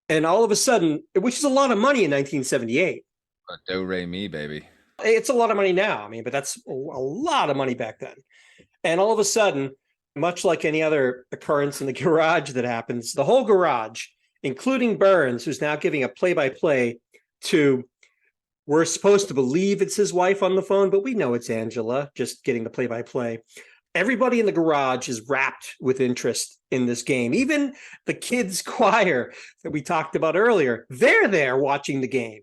And all of a sudden, which is a lot of money in 1978. Do re mi, baby. It's a lot of money now. I mean, but that's a lot of money back then. And all of a sudden, much like any other occurrence in the garage that happens, the whole garage, including Burns, who's now giving a play-by-play to, we're supposed to believe it's his wife on the phone, but we know it's Angela, just getting the play-by-play. Everybody in the garage is wrapped with interest in this game. Even the kids' choir that we talked about earlier, they're there watching the game.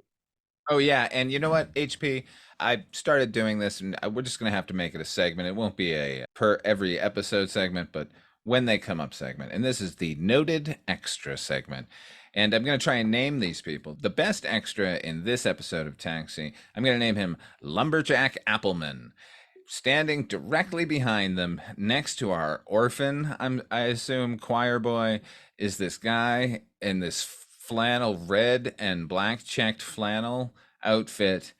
Oh, yeah. And you know what, HP? I started doing this, and we're just going to have to make it a segment. It won't be a per every episode segment, but when they come up segment. And this is the noted extra segment. And I'm going to try and name these people. The best extra in this episode of Taxi, I'm going to name him Lumberjack Appleman. Standing directly behind them, next to our orphan, I assume, choir boy, is this guy in this flannel, red and black checked flannel outfit,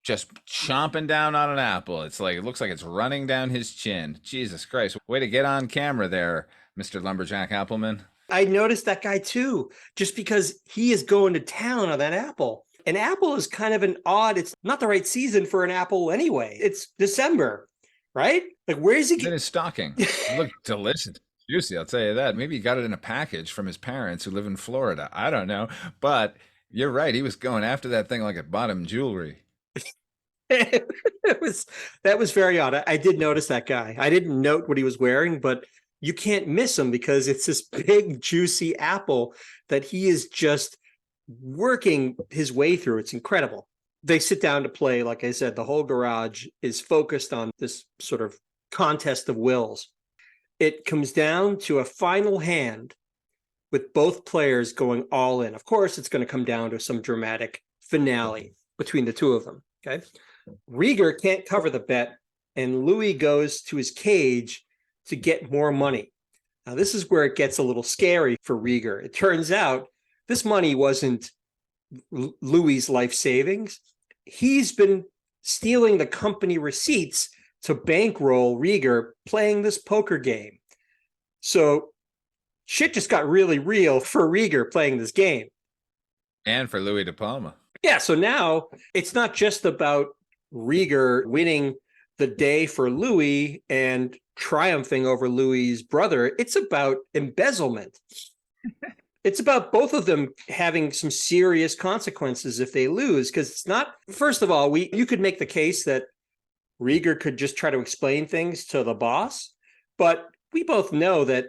just chomping down on an apple. It looks like it's running down his chin. Jesus Christ. Way to get on camera there, Mr. Lumberjack Appleman. I noticed that guy too, just because he is going to town on that apple. An apple is kind of it's not the right season for an apple anyway. It's December, right? Like, where is he? In his stocking. It looked delicious. Juicy, I'll tell you that. Maybe he got it in a package from his parents who live in Florida. I don't know. But you're right. He was going after that thing like it bought him jewelry. That was very odd. I did notice that guy. I didn't note what he was wearing, but you can't miss him because it's this big, juicy apple that he is just working his way through. It's incredible. They sit down to play. Like I said, the whole garage is focused on this sort of contest of wills. It comes down to a final hand with both players going all in. Of course, it's going to come down to some dramatic finale between the two of them. Okay. Reiger can't cover the bet, and Louie goes to his cage to get more money. Now, this is where it gets a little scary for Reiger. It turns out this money wasn't Louie's life savings. He's been stealing the company receipts to bankroll Reiger playing this poker game. So shit just got really real for Reiger playing this game. And for Louie De Palma. Yeah, so now it's not just about Reiger winning the day for Louie and triumphing over Louie's brother. It's about embezzlement. It's about both of them having some serious consequences if they lose, because it's not, first of all, you could make the case that Reiger could just try to explain things to the boss, but we both know that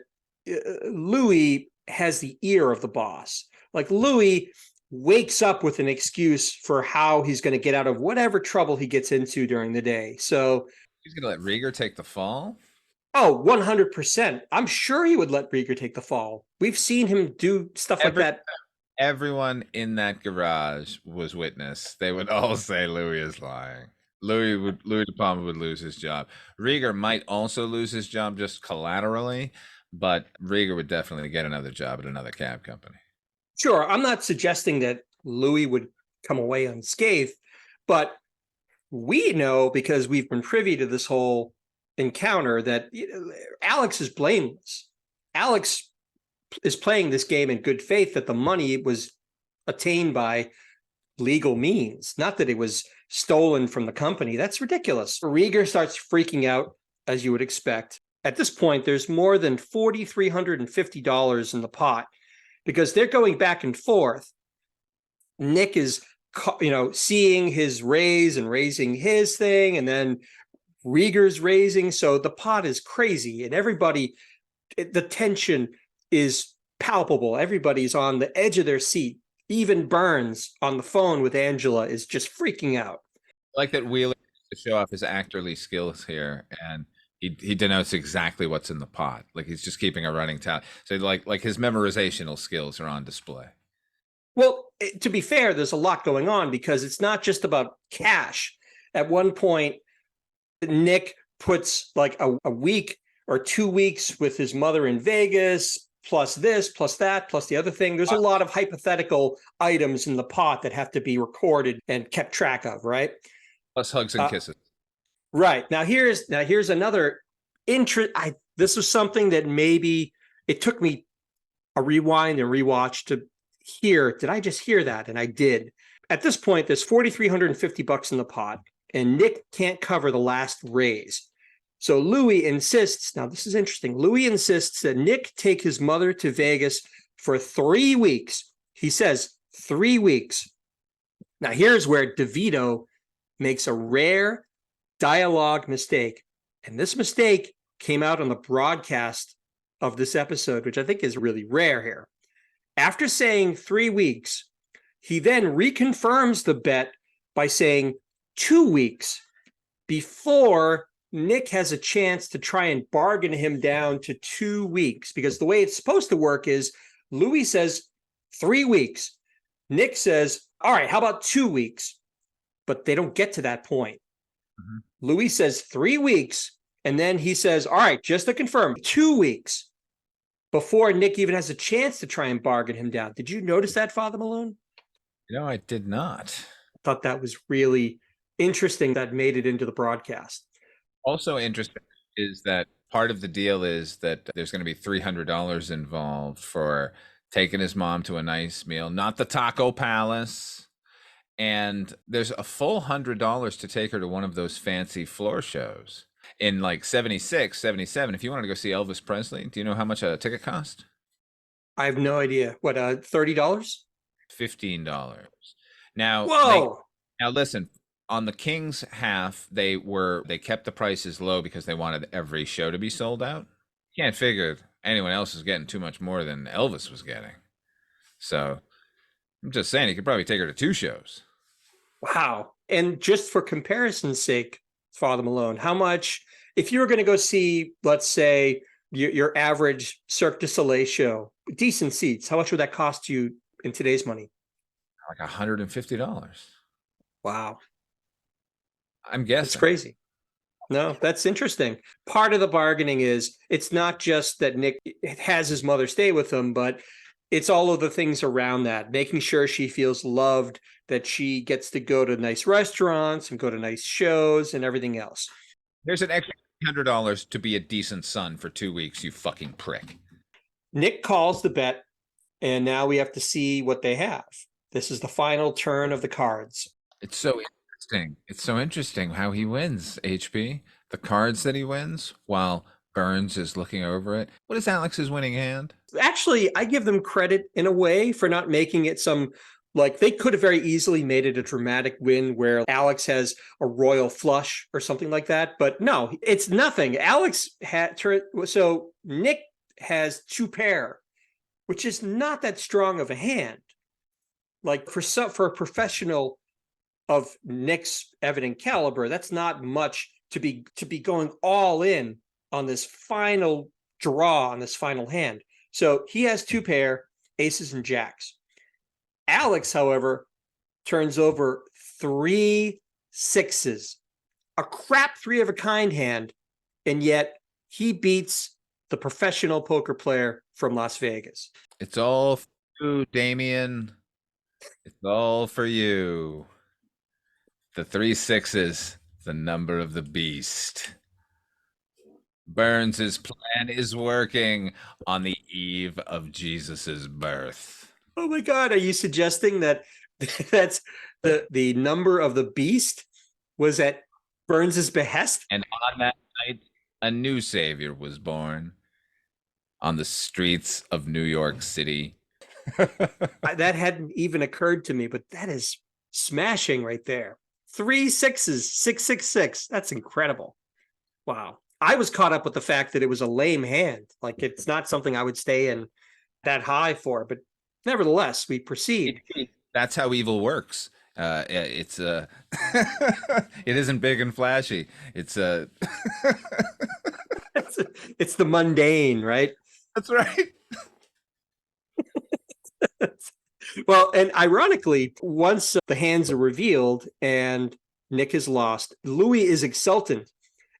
Louie has the ear of the boss. Like, Louie wakes up with an excuse for how he's going to get out of whatever trouble he gets into during the day. So he's going to let Reiger take the fall? Oh, 100%. I'm sure he would let Reiger take the fall. We've seen him do stuff like that. Everyone in that garage was witness. They would all say Louie is lying. Louie De Palma would lose his job. Reiger might also lose his job just collaterally, but Reiger would definitely get another job at another cab company. Sure, I'm not suggesting that Louie would come away unscathed, but we know, because we've been privy to this whole encounter, that Alex is blameless. Alex is playing this game in good faith, that the money was attained by legal means, not that it was stolen from the company. That's ridiculous. Reiger starts freaking out, as you would expect. At this point, there's more than $4,350 in the pot, because they're going back and forth. Nick is, seeing his raise and raising his thing, and then Reiger's raising. So the pot is crazy, and the tension is palpable. Everybody's on the edge of their seat. Even Burns on the phone with Angela is just freaking out. I like that Wheeler to show off his actorly skills here, and he denotes exactly what's in the pot. Like, he's just keeping a running tally. So like his memorizational skills are on display. Well, to be fair, there's a lot going on, because it's not just about cash. At one point, Nick puts like a week or 2 weeks with his mother in Vegas, plus this, plus that, plus the other thing. There's a lot of hypothetical items in the pot that have to be recorded and kept track of, right? Plus hugs and kisses. Right. Now here's another this was something that maybe it took me a rewind and rewatch to hear. Did I just hear that? And I did. At this point, there's $4,350 in the pot, and Nick can't cover the last raise. So Louie insists, now this is interesting. Louie insists that Nick take his mother to Vegas for 3 weeks. He says 3 weeks. Now here's where DeVito makes a rare dialogue mistake. And this mistake came out on the broadcast of this episode, which I think is really rare here. After saying 3 weeks, he then reconfirms the bet by saying 2 weeks before Nick has a chance to try and bargain him down to 2 weeks. Because the way it's supposed to work is Louie says 3 weeks. Nick says, all right, how about 2 weeks? But they don't get to that point. Mm-hmm. Louie says 3 weeks. And then he says, all right, just to confirm, 2 weeks before Nick even has a chance to try and bargain him down. Did you notice that, Father Malone? No, I did not. I thought that was really interesting that made it into the broadcast. Also interesting is that part of the deal is that there's going to be $300 involved for taking his mom to a nice meal, not the Taco Palace. And there's a full $100 to take her to one of those fancy floor shows. In like 76, 77, if you wanted to go see Elvis Presley, do you know how much a ticket cost? I have no idea. What, $30? $15. Now, whoa! Now listen, on the King's half, they kept the prices low because they wanted every show to be sold out. Can't figure anyone else is getting too much more than Elvis was getting. So I'm just saying, he could probably take her to 2 shows. Wow. And just for comparison's sake, Father Malone, how much, if you were going to go see, let's say, your average Cirque du Soleil show, decent seats, how much would that cost you in today's money? Like $150. Wow. I'm guessing. That's crazy. No, that's interesting. Part of the bargaining is it's not just that Nick has his mother stay with him, but it's all of the things around that, making sure she feels loved, that she gets to go to nice restaurants and go to nice shows and everything else. There's an extra $100 to be a decent son for 2 weeks, you fucking prick. Nick calls the bet, and now we have to see what they have. This is the final turn of the cards. It's so interesting. It's so interesting how he wins, HP. The cards that he wins while Burns is looking over it. What is Alex's winning hand? Actually, I give them credit in a way for not making it some, like, they could have very easily made it a dramatic win where Alex has a royal flush or something like that. But no, it's nothing. Alex had, so Nick has 2 pair, which is not that strong of a hand. Like for a professional of Nick's evident caliber, that's not much to be going all in on this final draw, on this final hand. So he has 2 pair, aces and jacks. Alex, however, turns over 3 sixes, a crap 3 of a kind hand, and yet he beats the professional poker player from Las Vegas. It's all for you, Damien. It's all for you. The 3 sixes, the number of the beast. Burns' plan is working on the eve of Jesus's birth. Oh my God, are you suggesting that that's the number of the beast was at Burns' behest? And on that night, a new savior was born on the streets of New York City. That hadn't even occurred to me, but that is smashing right there. 3 sixes, 666. That's incredible. Wow. I was caught up with the fact that it was a lame hand. Like, it's not something I would stay in that high for, but nevertheless, we proceed. That's how evil works. It's it isn't big and flashy. It's it's the mundane, right? That's right. Well, and ironically, once the hands are revealed and Nick is lost, Louie is exultant.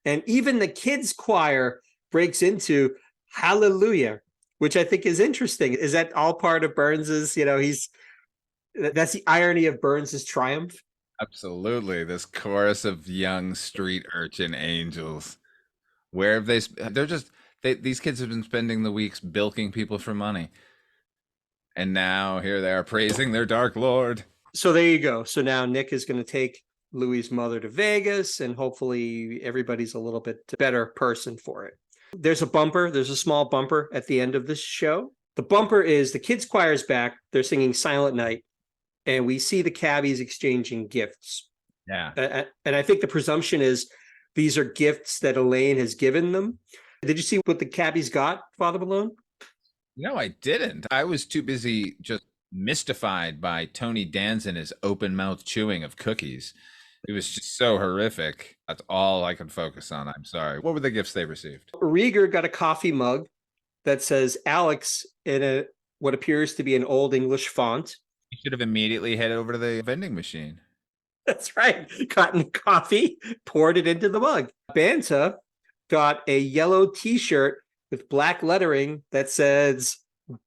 And even the kids' choir breaks into hallelujah, which I think is interesting. Is that all part of Burns's, that's the irony of Burns's triumph? Absolutely. This chorus of young street urchin angels. Where have these kids have been spending the weeks bilking people for money. And now here they are praising their dark lord. So there you go. So now Nick is going to take Louie's mother to Vegas, and hopefully everybody's a little bit better person for it. There's a small bumper at the end of this show. The bumper is the kids' choir's back. They're singing Silent Night, and we see the cabbies exchanging gifts. Yeah. And I think the presumption is these are gifts that Elaine has given them. Did you see what the cabbies got, Father Malone? No, I didn't. I was too busy just mystified by Tony Danza's open mouth chewing of cookies. It was just so horrific. That's all I could focus on. I'm sorry. What were the gifts they received? Reiger got a coffee mug that says Alex in what appears to be an old English font. You should have immediately headed over to the vending machine. That's right. Gotten coffee, poured it into the mug. Banta got a yellow t-shirt with black lettering that says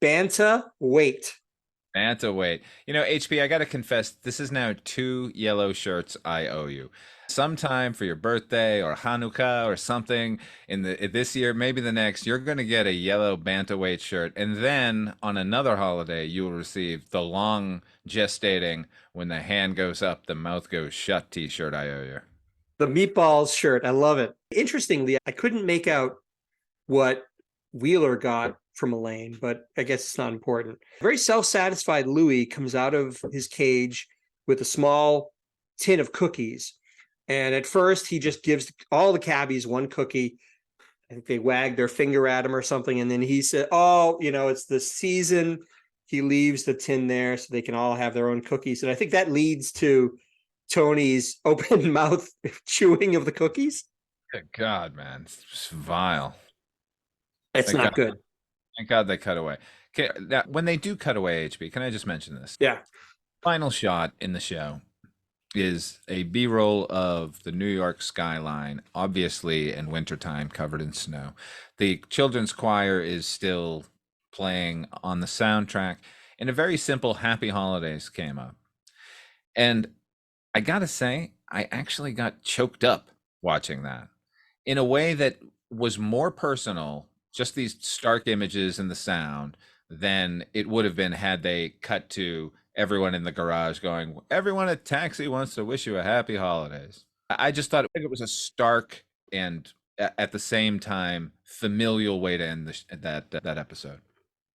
Banta Wait. Banta Wait. HP, I got to confess, this is now 2 yellow shirts I owe you. Sometime for your birthday or Hanukkah or something this year, maybe the next, you're going to get a yellow Banta Wait shirt. And then on another holiday, you will receive the long gestating when the hand goes up, the mouth goes shut t-shirt I owe you. The meatballs shirt. I love it. Interestingly, I couldn't make out what Wheeler got from Elaine, but I guess it's not important. Very self-satisfied Louie comes out of his cage with a small tin of cookies. And at first, he just gives all the cabbies one cookie. I think they wag their finger at him or something. And then he said, it's the season. He leaves the tin there so they can all have their own cookies. And I think that leads to Tony's open mouth chewing of the cookies. Good God, man. It's just vile. It's not good. Thank God they cut away. Okay, now, when they do cut away, HP, can I just mention this? Yeah. Final shot in the show is a B-roll of the New York skyline, obviously in wintertime, covered in snow. The children's choir is still playing on the soundtrack, and a very simple Happy Holidays came up. And I gotta say, I actually got choked up watching that in a way that was more personal, just these stark images and the sound, than it would have been had they cut to everyone in the garage going, everyone at Taxi wants to wish you a happy holidays. I just thought it was a stark and at the same time familial way to end that episode.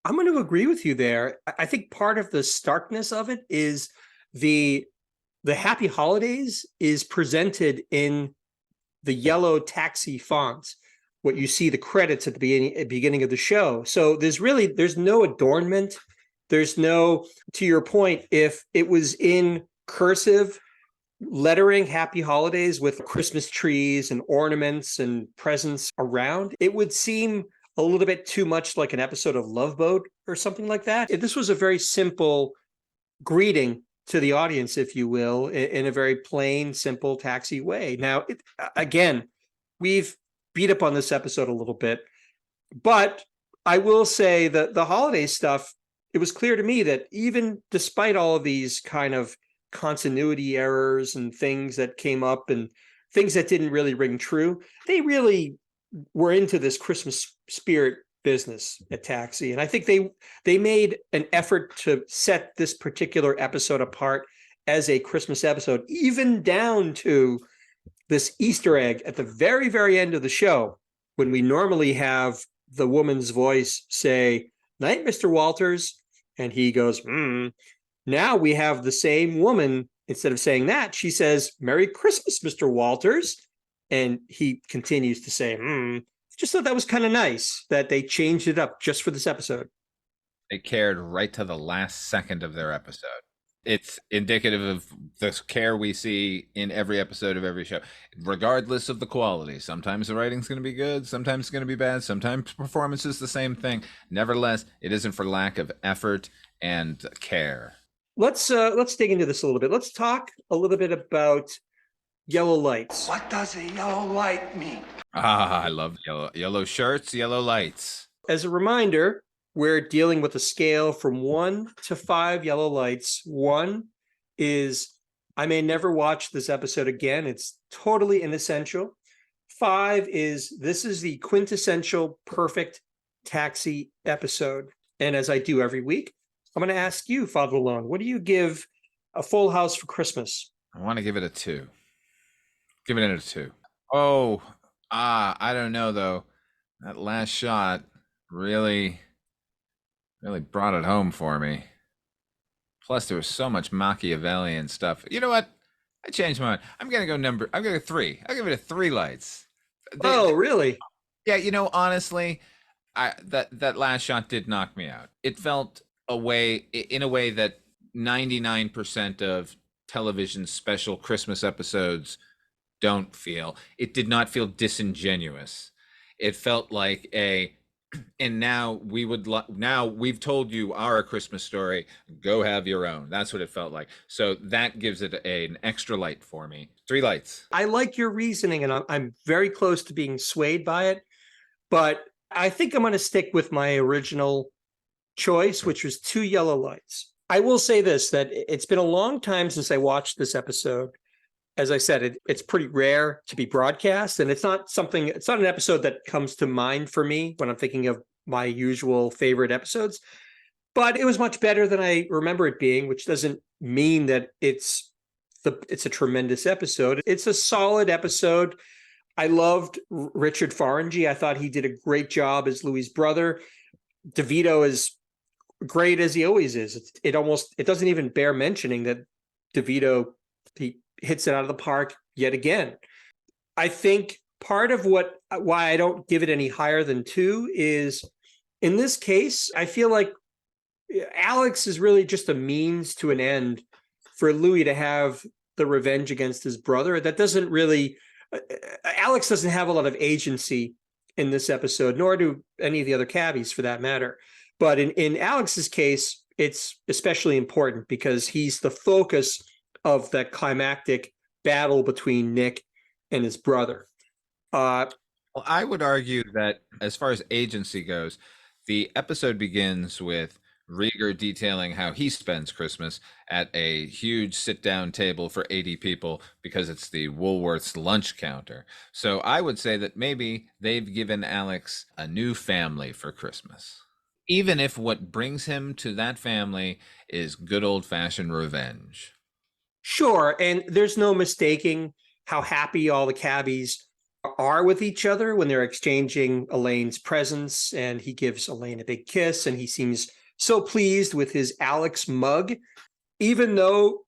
I'm going to agree with you there. I think part of the starkness of it is the happy holidays is presented in the yellow Taxi font. What you see the credits at the beginning of the show. So there's no adornment. There's no, to your point, if it was in cursive lettering, Happy Holidays with Christmas trees and ornaments and presents around, it would seem a little bit too much like an episode of Love Boat or something like that. This was a very simple greeting to the audience, if you will, in a very plain, simple Taxi way. Now, again, we've beat up on this episode a little bit, but I will say that the holiday stuff, it was clear to me that even despite all of these kind of continuity errors and things that came up and things that didn't really ring true, they really were into this Christmas spirit business at Taxi. And I think they made an effort to set this particular episode apart as a Christmas episode, even down to this Easter egg at the very, very end of the show, when we normally have the woman's voice say, "Night, Mr. Walters," and he goes, Now we have the same woman, instead of saying that, she says, "Merry Christmas, Mr. Walters." And he continues to say, Just thought that was kind of nice that they changed it up just for this episode. They cared right to the last second of their episode. It's indicative of the care we see in every episode of every show, regardless of the quality. Sometimes the writing's going to be good, sometimes it's going to be bad, sometimes performance is the same thing. Nevertheless, it isn't for lack of effort and care. Let's dig into this a little bit. Let's talk a little bit about yellow lights. What does a yellow light mean? I love yellow shirts, yellow lights. As a reminder, we're dealing with a scale from 1 to 5 yellow lights. 1 is, I may never watch this episode again. It's totally inessential. 5 is, this is the quintessential perfect Taxi episode. And as I do every week, I'm going to ask you, Father Malone, what do you give a Full House for Christmas? I want to give it a 2. Give it a 2. Oh, I don't know though. That last shot really brought it home for me. Plus, there was so much Machiavellian stuff. You know what? I changed my mind. I'm gonna go 3. I'll give it a 3 lights. Really? Yeah, honestly, that last shot did knock me out. It felt in a way that 99% of television special Christmas episodes don't feel. It did not feel disingenuous. It felt like and now we've told you our Christmas story, go have your own. That's what it felt like. So that gives it an extra light for me. 3 lights. I like your reasoning, and I'm very close to being swayed by it, but I think I'm going to stick with my original choice, which was 2 yellow lights. I will say this, that it's been a long time since I watched this episode. As I said, it's pretty rare to be broadcast, and it's not an episode that comes to mind for me when I'm thinking of my usual favorite episodes, but it was much better than I remember it being, which doesn't mean that it's a tremendous episode. It's a solid episode. I loved Richard Farangi. I thought he did a great job as Louie's brother. DeVito is great as he always is. It doesn't even bear mentioning that DeVito, he hits it out of the park yet again. I think part of why I don't give it any higher than 2 is, in this case, I feel like Alex is really just a means to an end for Louie to have the revenge against his brother. That doesn't really, Alex doesn't have a lot of agency in this episode, nor do any of the other cabbies for that matter. But in Alex's case, it's especially important because he's the focus of that climactic battle between Nick and his brother. Well, I would argue that as far as agency goes, the episode begins with Reiger detailing how he spends Christmas at a huge sit-down table for 80 people because it's the Woolworth's lunch counter. So I would say that maybe they've given Alex a new family for Christmas, even if what brings him to that family is good old-fashioned revenge. Sure, and there's no mistaking how happy all the cabbies are with each other when they're exchanging Elaine's presents, and he gives Elaine a big kiss, and he seems so pleased with his Alex mug, even though,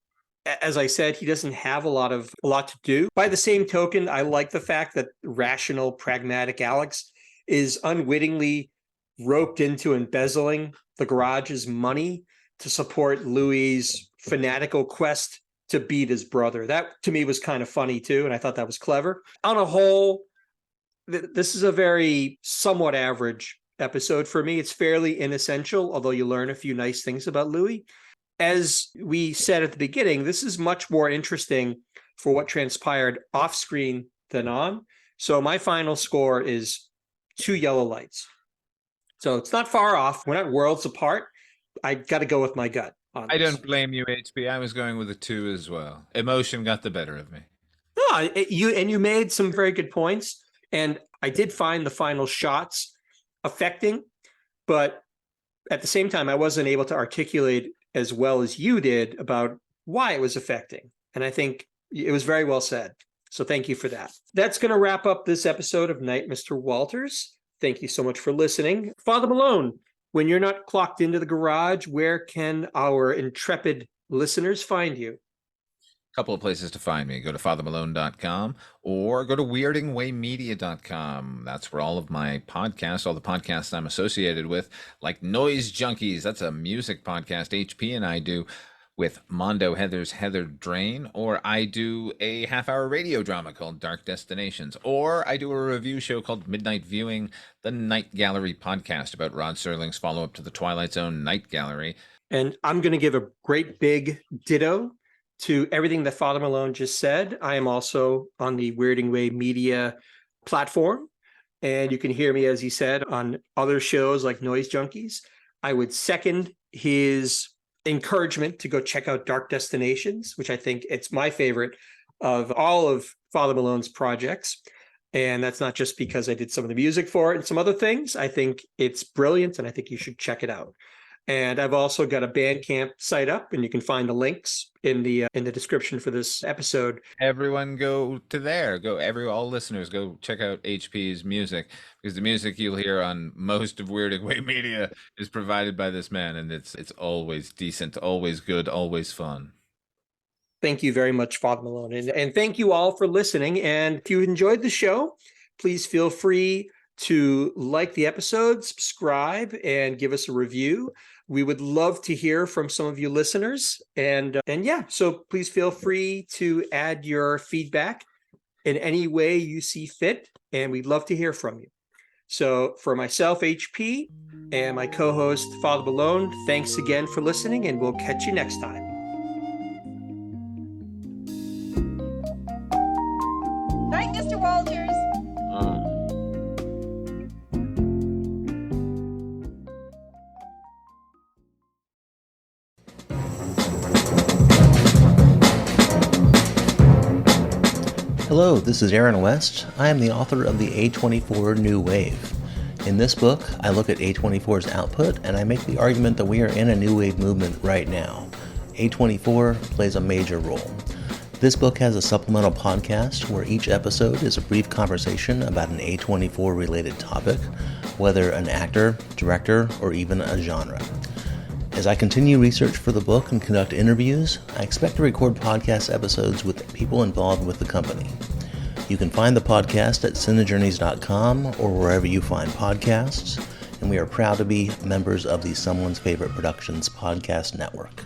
as I said, he doesn't have a lot to do. By the same token, I like the fact that rational, pragmatic Alex is unwittingly roped into embezzling the garage's money to support Louie's fanatical quest to beat his brother. That to me was kind of funny too, and I thought that was clever. On a whole, this is a very somewhat average episode for me. It's fairly inessential, although you learn a few nice things about Louie. As we said at the beginning, this is much more interesting for what transpired off screen than on. So my final score is 2 yellow lights. So it's not far off. We're not worlds apart. I got to go with my gut. I don't blame you, HP. I was going with a 2 as well. Emotion got the better of me. No, you made some very good points, and I did find the final shots affecting, but at the same time, I wasn't able to articulate as well as you did about why it was affecting. And I think it was very well said. So thank you for that. That's going to wrap up this episode of Night, Mr. Walters. Thank you so much for listening. Father Malone, when you're not clocked into the garage, where can our intrepid listeners find you? A couple of places to find me. Go to fathermalone.com or go to weirdingwaymedia.com. That's where all of my podcasts, all the podcasts I'm associated with, like Noise Junkies, that's a music podcast HP and I do with Mondo Heather's Heather Drain, or I do a half-hour radio drama called Dark Destinations, or I do a review show called Midnight Viewing, the Night Gallery podcast about Rod Serling's follow-up to the Twilight Zone Night Gallery. And I'm going to give a great big ditto to everything that Father Malone just said. I am also on the Weirding Way Media platform. And you can hear me, as he said, on other shows like Noise Junkies. I would second his encouragement to go check out Dark Destinations, which I think it's my favorite of all of Father Malone's projects. And that's not just because I did some of the music for it and some other things. I think it's brilliant, and I think you should check it out. And I've also got a Bandcamp site up, and you can find the links in the description for this episode. Everyone go to there. All listeners, go check out HP's music, because the music you'll hear on most of Weirding Way Media is provided by this man, and it's always decent, always good, always fun. Thank you very much, Father Malone. And thank you all for listening. And if you enjoyed the show, please feel free to like the episode, subscribe, and give us a review. We would love to hear from some of you listeners. And so please feel free to add your feedback in any way you see fit. And we'd love to hear from you. So for myself, HP, and my co-host, Father Malone, thanks again for listening, and we'll catch you next time. Night, Mr. Walters. Hello, this is Aaron West. I am the author of the A24 New Wave. In this book, I look at A24's output, and I make the argument that we are in a new wave movement right now. A24 plays a major role. This book has a supplemental podcast where each episode is a brief conversation about an A24 related topic, whether an actor, director, or even a genre. As I continue research for the book and conduct interviews, I expect to record podcast episodes with people involved with the company. You can find the podcast at cinejourneys.com or wherever you find podcasts, and we are proud to be members of the Someone's Favorite Productions podcast network.